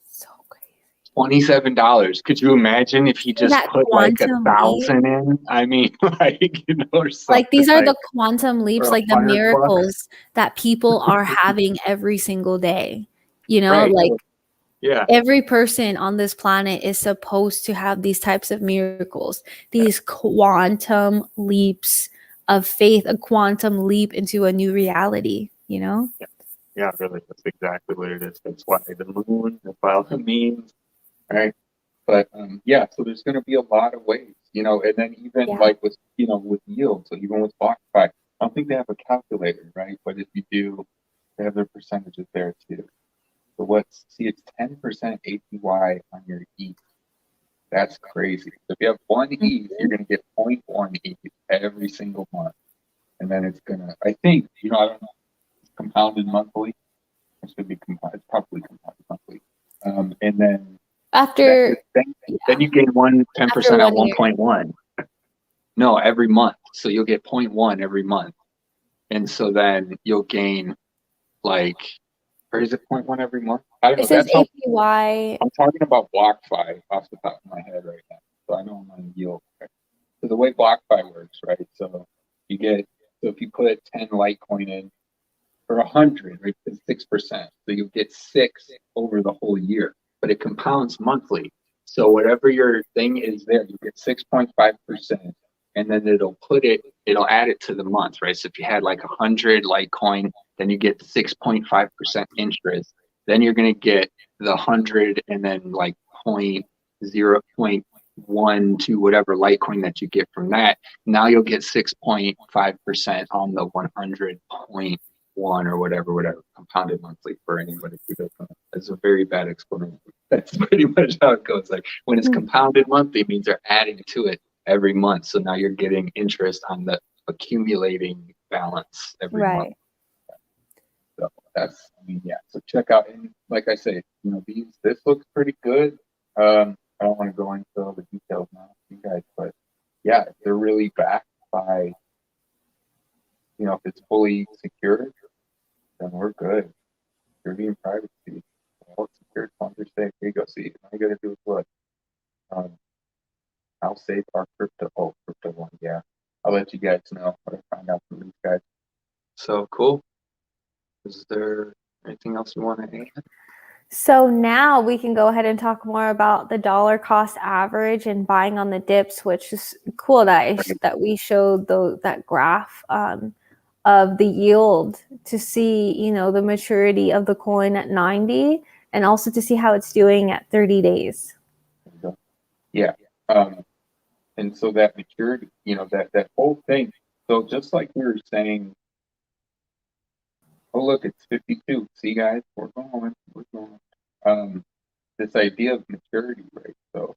S1: So crazy.
S2: $27. Could you imagine if he just put like 1,000 in? I mean, like, or something.
S1: Like, these are the quantum leaps, like the
S2: 100 bucks.
S1: miracles that people are having every single day.
S2: Right.
S1: Like,
S2: yeah,
S1: every person on this planet is supposed to have these types of miracles, these quantum leaps of faith, a quantum leap into a new reality.
S2: Yeah, really, that's exactly what it is. That's why the moon, that's why all the means, right? But yeah, so there's going to be a lot of ways, and then even like with yield, so even with BlockFi, I don't think they have a calculator, right? But if you do, they have their percentages there too. So it's 10% APY on your ETH. That's crazy. So if you have one ETH, you're going to get 0.1 ETH every single month, and then it's gonna, I think, I don't know, it's compounded monthly. It should be compounded. It's probably compounded monthly. And then
S1: After
S2: then you gain 10% at 1.1. No, every month. So you'll get 0.1 every month. And so then you'll gain like, or is it 0.1 every month? I don't know.
S1: It says APY.
S2: I'm talking about BlockFi off the top of my head right now. So I know I'm on yield. Right? So the way BlockFi works, right? So if you put 10 Litecoin in, for 100, right? It's 6%. So you'll get 6 over the whole year, but it compounds monthly. So whatever your thing is there, you get 6.5%, and then it'll add it to the month, right? So if you had like 100 Litecoin, then you get 6.5% interest. Then you're going to get the 100 and then like 0.1 to whatever Litecoin that you get from that. Now you'll get 6.5% on the 100.1 or whatever, compounded monthly for anybody who doesn't know. That's a very bad explanation. That's pretty much how it goes. Like when it's compounded monthly, it means they're adding to it every month. So now you're getting interest on the accumulating balance every month. So that's, so check out, and like I say, this looks pretty good. I don't want to go into all the details now, you guys, but yeah, they're really backed by, if it's fully secured, then we're good. Security and privacy. All secured funds are safe. Here you go. See, all you got to do is what? How safe are crypto? Oh, crypto one. Yeah. I'll let you guys know what I find out from these guys. So cool. Is there anything else you want to add?
S1: So now we can go ahead and talk more about the dollar cost average and buying on the dips, which is cool that we showed that graph of the yield to see, you know, the maturity of the coin at 90 and also to see how it's doing at 30 days.
S2: Yeah. And so that maturity, you know, that whole thing. So just like we were saying, oh, look, it's 52. See, guys, we're going. This idea of maturity, right? So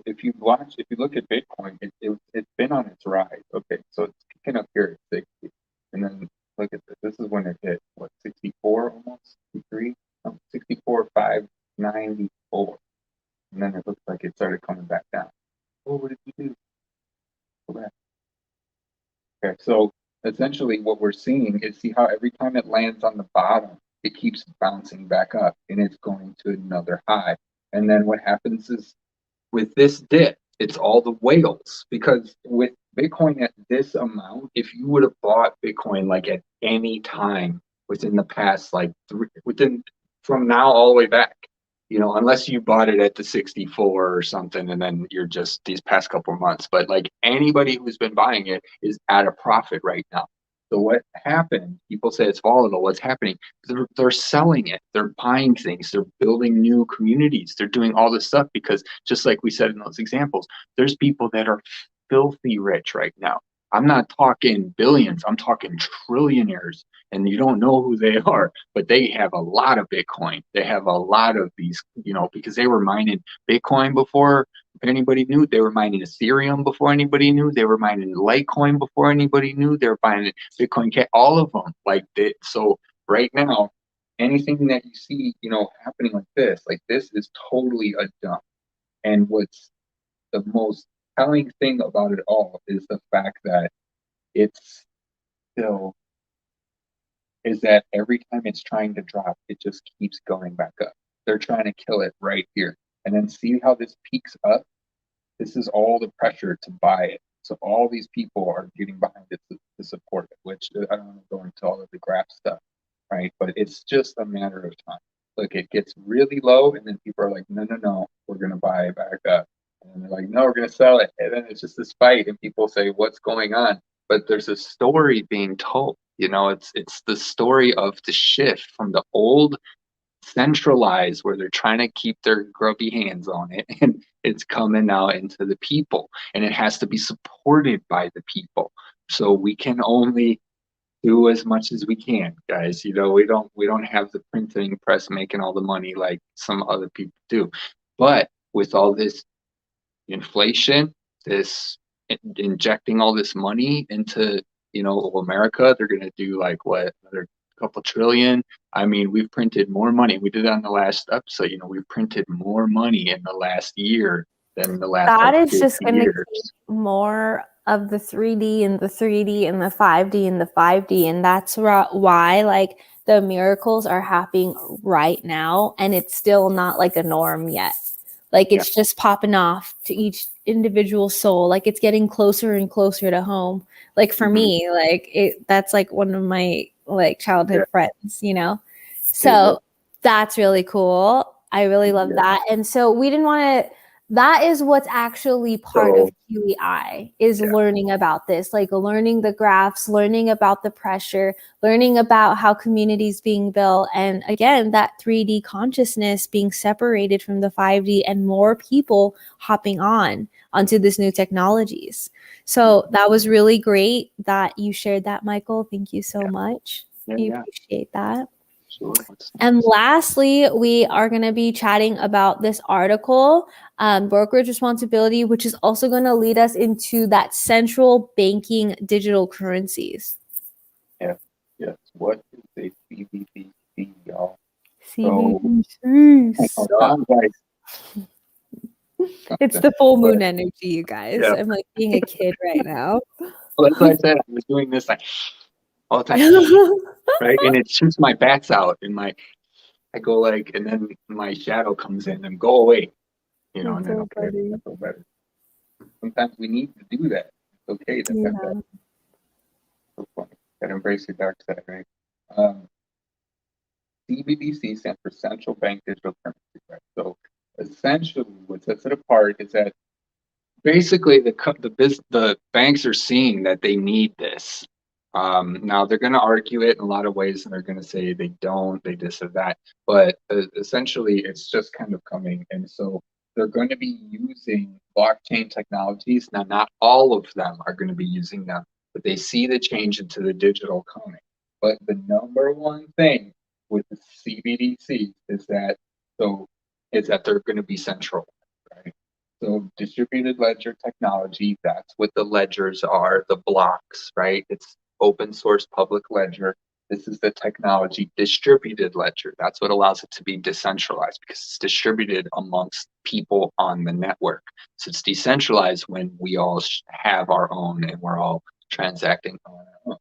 S2: if you look at Bitcoin, it's been on its rise. Okay, so it's picking up here at 60. And then look at this. This is when it hit, what, 64 almost? 63? 64, 594. And then it looks like it started coming back down. Oh, what did you do? Go back. Okay, so essentially what we're seeing is, see how every time it lands on the bottom, it keeps bouncing back up and it's going to another high. And then what happens is with this dip, it's all the whales, because with Bitcoin at this amount, if you would have bought Bitcoin like at any time within the past, like from now all the way back, you know, unless you bought it at the 64 or something, and then you're just these past couple of months. But like anybody who's been buying it is at a profit right now. So what happened? People say it's volatile. What's happening? They're selling it. They're buying things. They're building new communities. They're doing all this stuff because, just like we said in those examples, there's people that are filthy rich right now. I'm not talking billions. I'm talking trillionaires, and you don't know who they are, but they have a lot of Bitcoin. They have a lot of these, you know, because they were mining Bitcoin before anybody knew. They were mining Ethereum before anybody knew. They were mining Litecoin before anybody knew. They were mining Bitcoin Cash, all of them. So right now, anything that you see, you know, happening like this is totally a dump. And what's the most telling thing about it all is the fact that it's still is that every time it's trying to drop, it just keeps going back up. They're trying to kill it right here. And then see how this peaks up? This is all the pressure to buy it. So all these people are getting behind it to support it, which I don't want to go into all of the graph stuff, right? But it's just a matter of time. Look, it gets really low, and then people are like, no, we're going to buy it back up. And they're like, no, we're going to sell it. And then it's just this fight, and people say, what's going on? But there's a story being told. You know, it's the story of the shift from the old centralized, where they're trying to keep their grubby hands on it, and it's coming out into the people, and it has to be supported by the people. So we can only do as much as we can, guys. You know, we don't have the printing press making all the money like some other people do. But with all this inflation, this injecting all this money into, you know, America, they're going to do like what, another couple trillion. I mean, we've printed more money. We did that on the last episode. You know, we've printed more money in the last year than the last
S1: that
S2: like,
S1: is just going to keep
S2: more
S1: of the 3D and the 3D and the 5D and the 5D, and that's why like the miracles are happening right now, and it's still not like a norm yet. Like it's just popping off to each individual soul. Like it's getting closer and closer to home. Like for me, like that's like one of my like childhood friends, you know? So that's really cool. I really love that. And so we didn't want to, that is what's actually part of QEI is learning about this, like learning the graphs, learning about the pressure, learning about how communities being built. And again, that 3D consciousness being separated from the 5D and more people hopping onto this new technologies. So that was really great that you shared that, Michael. Thank you so much. I appreciate that.
S2: Sure.
S1: And lastly, we are going to be chatting about this article, brokerage responsibility, which is also going to lead us into that central banking digital currencies.
S2: Yes. What is a CBDC, y'all?
S1: CBDC. It's the full moon energy, you guys.
S2: Yeah.
S1: I'm like being a kid right now.
S2: Well, that's why I said I was doing this like all the time, right? And it shoots my bats out, and I go like, and then my shadow comes in and go away, you know, and then I feel better. Sometimes we need to do that. It's okay to have that. So funny. Gotta embrace your dark side, right? CBDC stands for Central Bank Digital Currency, right? So essentially what sets it apart is that basically the banks are seeing that they need this. Now they're going to argue it in a lot of ways, and they're going to say they don't, they this or that. But essentially, it's just kind of coming, and so they're going to be using blockchain technologies. Now, not all of them are going to be using them, but they see the change into the digital coming. But the number one thing with the CBDCs is that they're going to be central, right? So distributed ledger technology, that's what the ledgers are, the blocks, right? It's open source public ledger. This is the technology distributed ledger. That's what allows it to be decentralized because it's distributed amongst people on the network. So it's decentralized when we all have our own and we're all transacting on our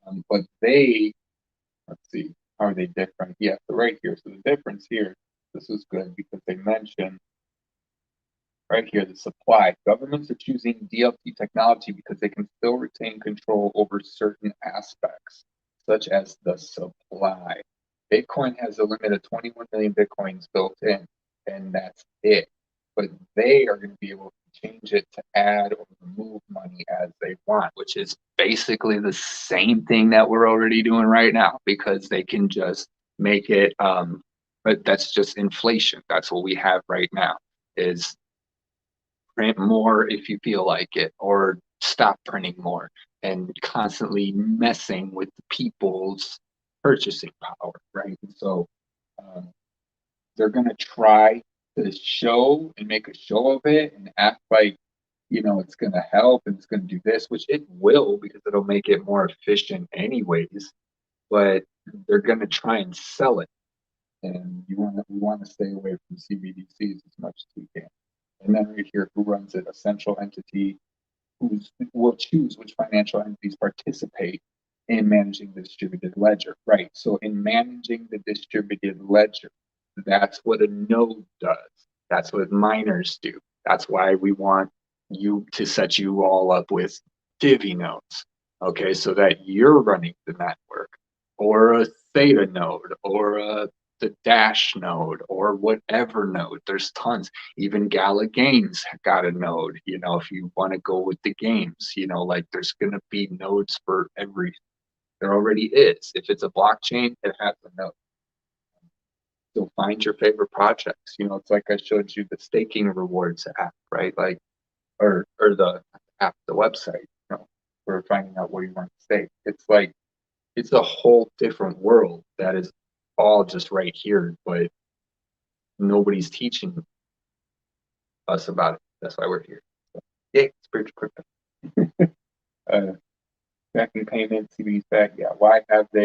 S2: own. But let's see, how are they different? Yeah, so right here. So the difference here, this is good because they mention right here, the supply. Governments are choosing DLT technology because they can still retain control over certain aspects, such as the supply. Bitcoin has a limit of 21 million Bitcoins built in, and that's it. But they are going to be able to change it to add or remove money as they want, which is basically the same thing that we're already doing right now because they can just make it, but that's just inflation. That's what we have right now is print more if you feel like it, or stop printing more, and constantly messing with people's purchasing power, right? And so they're going to try to show and make a show of it and act like, it's going to help and it's going to do this, which it will because it'll make it more efficient anyways, but they're going to try and sell it. And we want to stay away from CBDCs as much as we can. And then right here, who runs it? A central entity who will choose which financial entities participate in managing the distributed ledger. Right. So in managing the distributed ledger, that's what a node does. That's what miners do. That's why we want you to set you all up with Divi nodes. Okay, so that you're running the network, or a Theta node, or the Dash node, or whatever node. There's tons. Even Gala Games got a node, if you want to go with the games, like there's going to be nodes for everything. There already is. If it's a blockchain, it has a node. So find your favorite projects. It's like I showed you the staking rewards app, right? Like, or the app, the website, for finding out where you want to stake. It's like, it's a whole different world that is all just right here, but nobody's teaching us about it. That's why we're here. So, yeah, spiritual crypto. Tracking payments, CBD's back. Yeah, why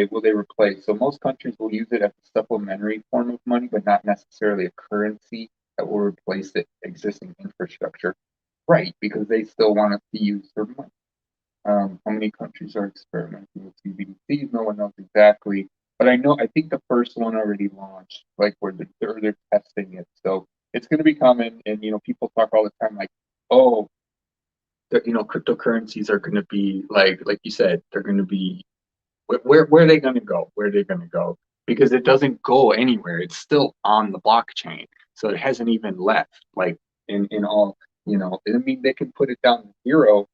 S2: will they replace? So most countries will use it as a supplementary form of money, but not necessarily a currency that will replace the existing infrastructure. Right, because they still want us to use their money. How many countries are experimenting with CBDCs? No one knows exactly. But I think the first one already launched, like where they're testing it. So it's going to be coming, and people talk all the time like, oh, cryptocurrencies are going to be like you said, they're going to be where are they going to go? Where are they going to go? Because it doesn't go anywhere. It's still on the blockchain, so it hasn't even left. Like in all, I mean, they can put it down to zero,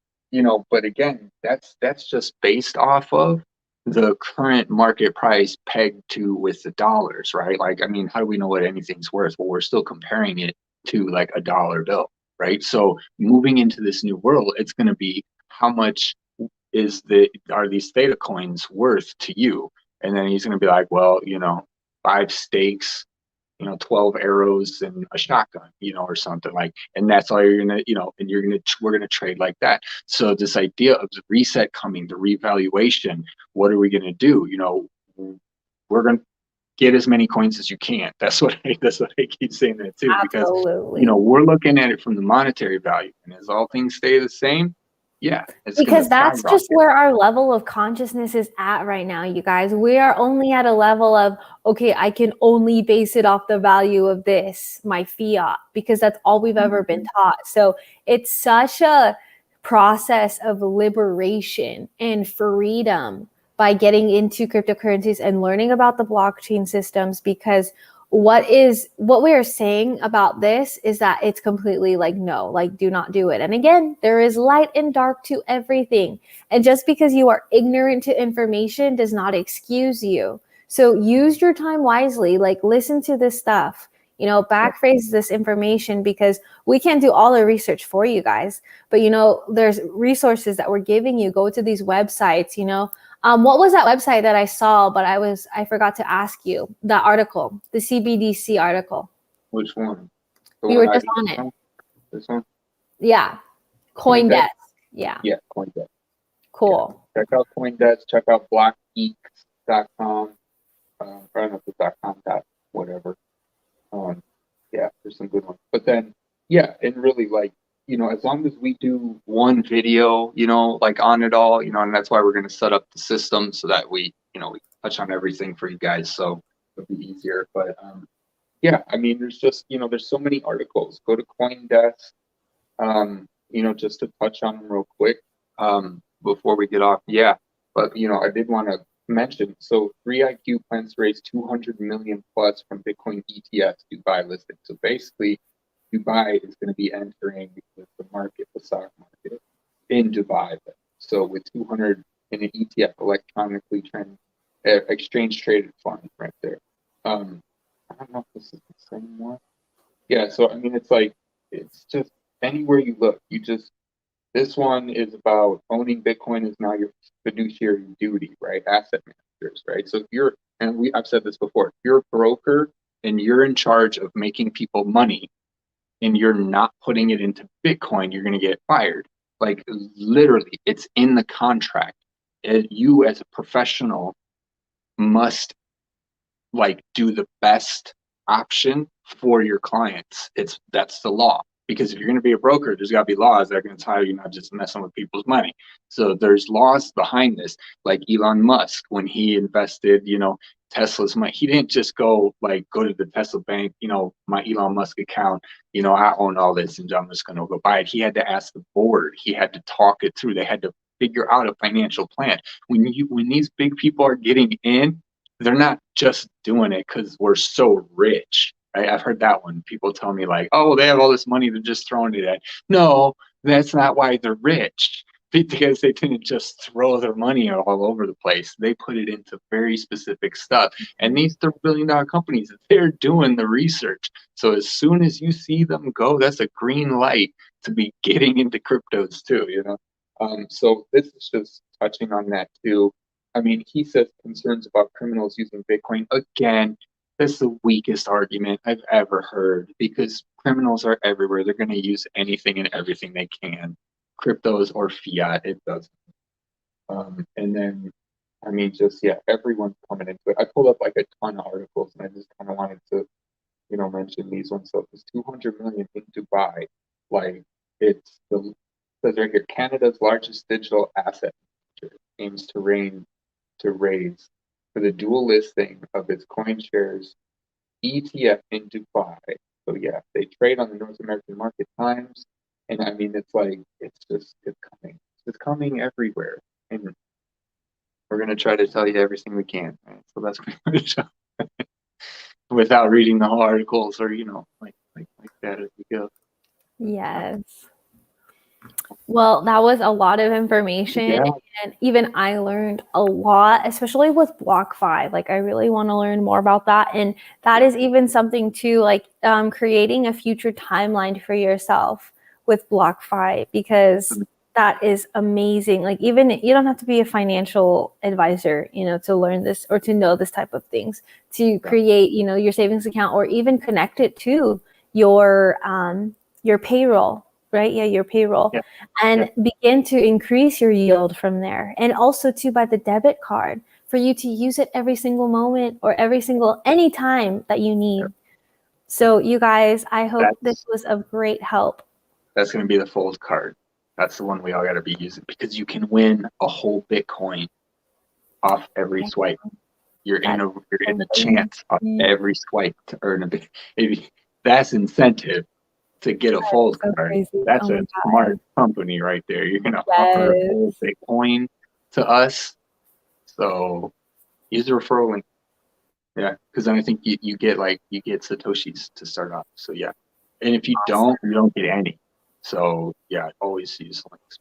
S2: but again, that's just based off of the current market price pegged to with the dollars, right? Like, I mean, how do we know what anything's worth? Well, we're still comparing it to like a dollar bill, right? So moving into this new world, it's going to be how much are these Theta coins worth to you? And then he's going to be like, well, 5 stakes, 12 arrows and a shotgun, or something like, and that's all you're going to, and we're going to trade like that. So this idea of the reset coming, the revaluation, what are we going to do? We're going to get as many coins as you can. That's what I keep saying that too,
S1: Absolutely.
S2: Because, we're looking at it from the monetary value, and as all things stay the same, yeah,
S1: because that's just where our level of consciousness is at right now, you guys. We are only at a level of, okay, I can only base it off the value of this, my fiat, because that's all we've ever been taught. So it's such a process of liberation and freedom by getting into cryptocurrencies and learning about the blockchain systems, because what we are saying about this is that it's completely like, no, like, do not do it. And again, there is light and dark to everything. And just because you are ignorant to information does not excuse you. So use your time wisely, like listen to this stuff, you know, backphrase this information, because we can't do all the research for you guys. But, you know, there's resources that we're giving you. Go to these websites, you know. What was that website that I saw, but I forgot to ask you, that article, the CBDC article.
S2: Which one?
S1: We were just on it.
S2: This one?
S1: Yeah. CoinDesk. Yeah.
S2: Yeah, CoinDesk.
S1: Cool.
S2: Yeah. Check out CoinDesk. Check out blockgeeks.com. I don't know if it's .com, whatever. Yeah, there's some good ones. But then, yeah, and really, like, you know, as long as we do one video, you know, like on it all, you know, and that's why we're going to set up the system so that we, you know, we touch on everything for you guys. So it'll be easier. But yeah, I mean, there's just, you know, there's so many articles. Go to CoinDesk, you know, just to touch on them real quick before we get off. Yeah, but, you know, I did want to mention, so 3iQ plans to raise 200 million plus from Bitcoin ETFs Dubai listed. So basically, Dubai is going to be entering the market, the stock market in Dubai. So with 200 in an ETF, electronically exchange traded fund right there. I don't know if this is the same one. Yeah, so I mean, it's like, it's just anywhere you look, this one is about owning Bitcoin is now your fiduciary duty, right? Asset managers, right? So if you're, and I've said this before, if you're a broker and you're in charge of making people money, and you're not putting it into Bitcoin, you're going to get fired. Like, literally, it's in the contract. You as a professional must, like, do the best option for your clients. That's the law. Because if you're going to be a broker, there's got to be laws that are going to tell you not just messing with people's money. So there's laws behind this. Like Elon Musk, when he invested, you know, Tesla's money, he didn't just go to the Tesla bank, you know, my Elon Musk account, you know, I own all this and I'm just going to go buy it. He had to ask the board. He had to talk it through. They had to figure out a financial plan. When these big people are getting in, they're not just doing it because we're so rich. Right? I've heard that one. People tell me like, oh, they have all this money, they're just throwing it at. No, that's not why they're rich. Because they didn't just throw their money all over the place. They put it into very specific stuff. And these $3 billion companies, they're doing the research. So as soon as you see them go, that's a green light to be getting into cryptos too, you know? So this is just touching on that too. I mean, he says concerns about criminals using Bitcoin. Again, that's the weakest argument I've ever heard, because criminals are everywhere. They're going to use anything and everything they can, cryptos or fiat, it doesn't. And then, I mean, just, yeah, everyone's coming into it. I pulled up like a ton of articles, and I just kind of wanted to, you know, mention these ones. So it's 200 million in Dubai. Like, says right here, Canada's largest digital asset manager aims to raise for the dual listing of its CoinShares ETF in Dubai. So yeah, they trade on the North American market times, and I mean, it's like, it's coming. It's coming everywhere, and we're gonna try to tell you everything we can. Right? So that's pretty much without reading the whole articles, or you know, like that as we go.
S1: Yes. Well, that was a lot of information,
S2: yeah.
S1: And even I learned a lot, especially with BlockFi. Like, I really want to learn more about that, and that is even something too, like creating a future timeline for yourself with BlockFi, because that is amazing. Like, even you don't have to be a financial advisor, you know, to learn this or to know this type of things, to create, you know, your savings account, or even connect it to your payroll. Right? Yeah, your payroll.
S2: Yeah.
S1: And begin to increase your yield from there. And also to buy the debit card for you to use it every single moment or any time that you need. So you guys, I hope this was of great help.
S2: That's going to be the fold card. That's the one we all got to be using, because you can win a whole Bitcoin off every swipe. You're in a chance off every swipe to earn a bit. That's incentive to get a fold card. Crazy. That's a smart company right there. You're going to offer a whole Bitcoin to us. So use the referral link. Yeah, because then I think you get Satoshis to start off. So yeah, and if you don't, you don't get any. So yeah, always use links.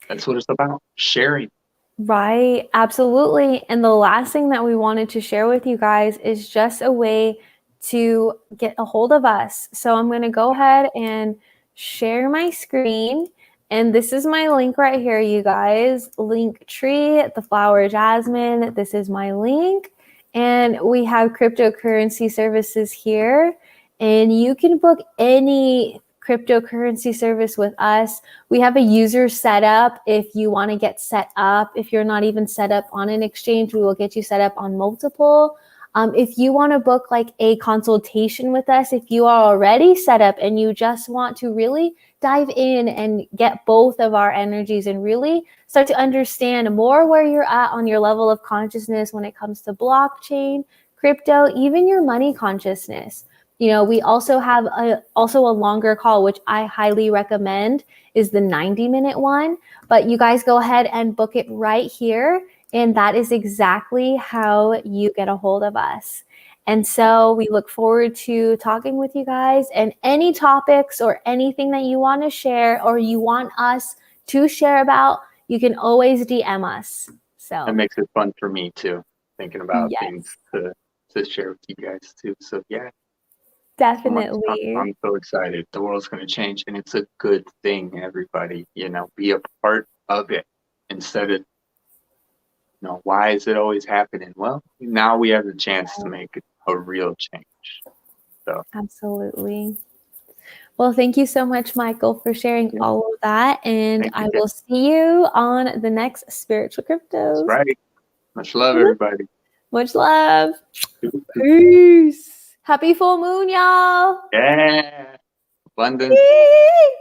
S2: That's what it's about, sharing.
S1: Right, absolutely. And the last thing that we wanted to share with you guys is just a way to get a hold of us. So I'm going to go ahead and share my screen. And this is my link right here, you guys. Linktree, the flower jasmine. This is my link. And we have cryptocurrency services here. And you can book any cryptocurrency service with us. We have a user set up if you want to get set up. If you're not even set up on an exchange, we will get you set up on multiple. If you want to book like a consultation with us, if you are already set up and you just want to really dive in and get both of our energies and really start to understand more where you're at on your level of consciousness when it comes to blockchain, crypto, even your money consciousness. You know, we also have a longer call, which I highly recommend, is the 90-minute one. But you guys go ahead and book it right here. And that is exactly how you get a hold of us. And so we look forward to talking with you guys, and any topics or anything that you want to share or you want us to share about, you can always DM us. So
S2: that makes it fun for me too, thinking about things to share with you guys too. So yeah.
S1: Definitely.
S2: I'm so excited. The world's going to change, and it's a good thing, everybody. You know, be a part of it instead of, why is it always happening? Well, now we have the chance to make a real change. So
S1: absolutely. Well, thank you so much, Michael, for sharing all of that. And I will see you on the next Spiritual Cryptos.
S2: That's right. Much love, everybody.
S1: Much love. Peace. Happy full moon, y'all.
S2: Yeah. Abundance.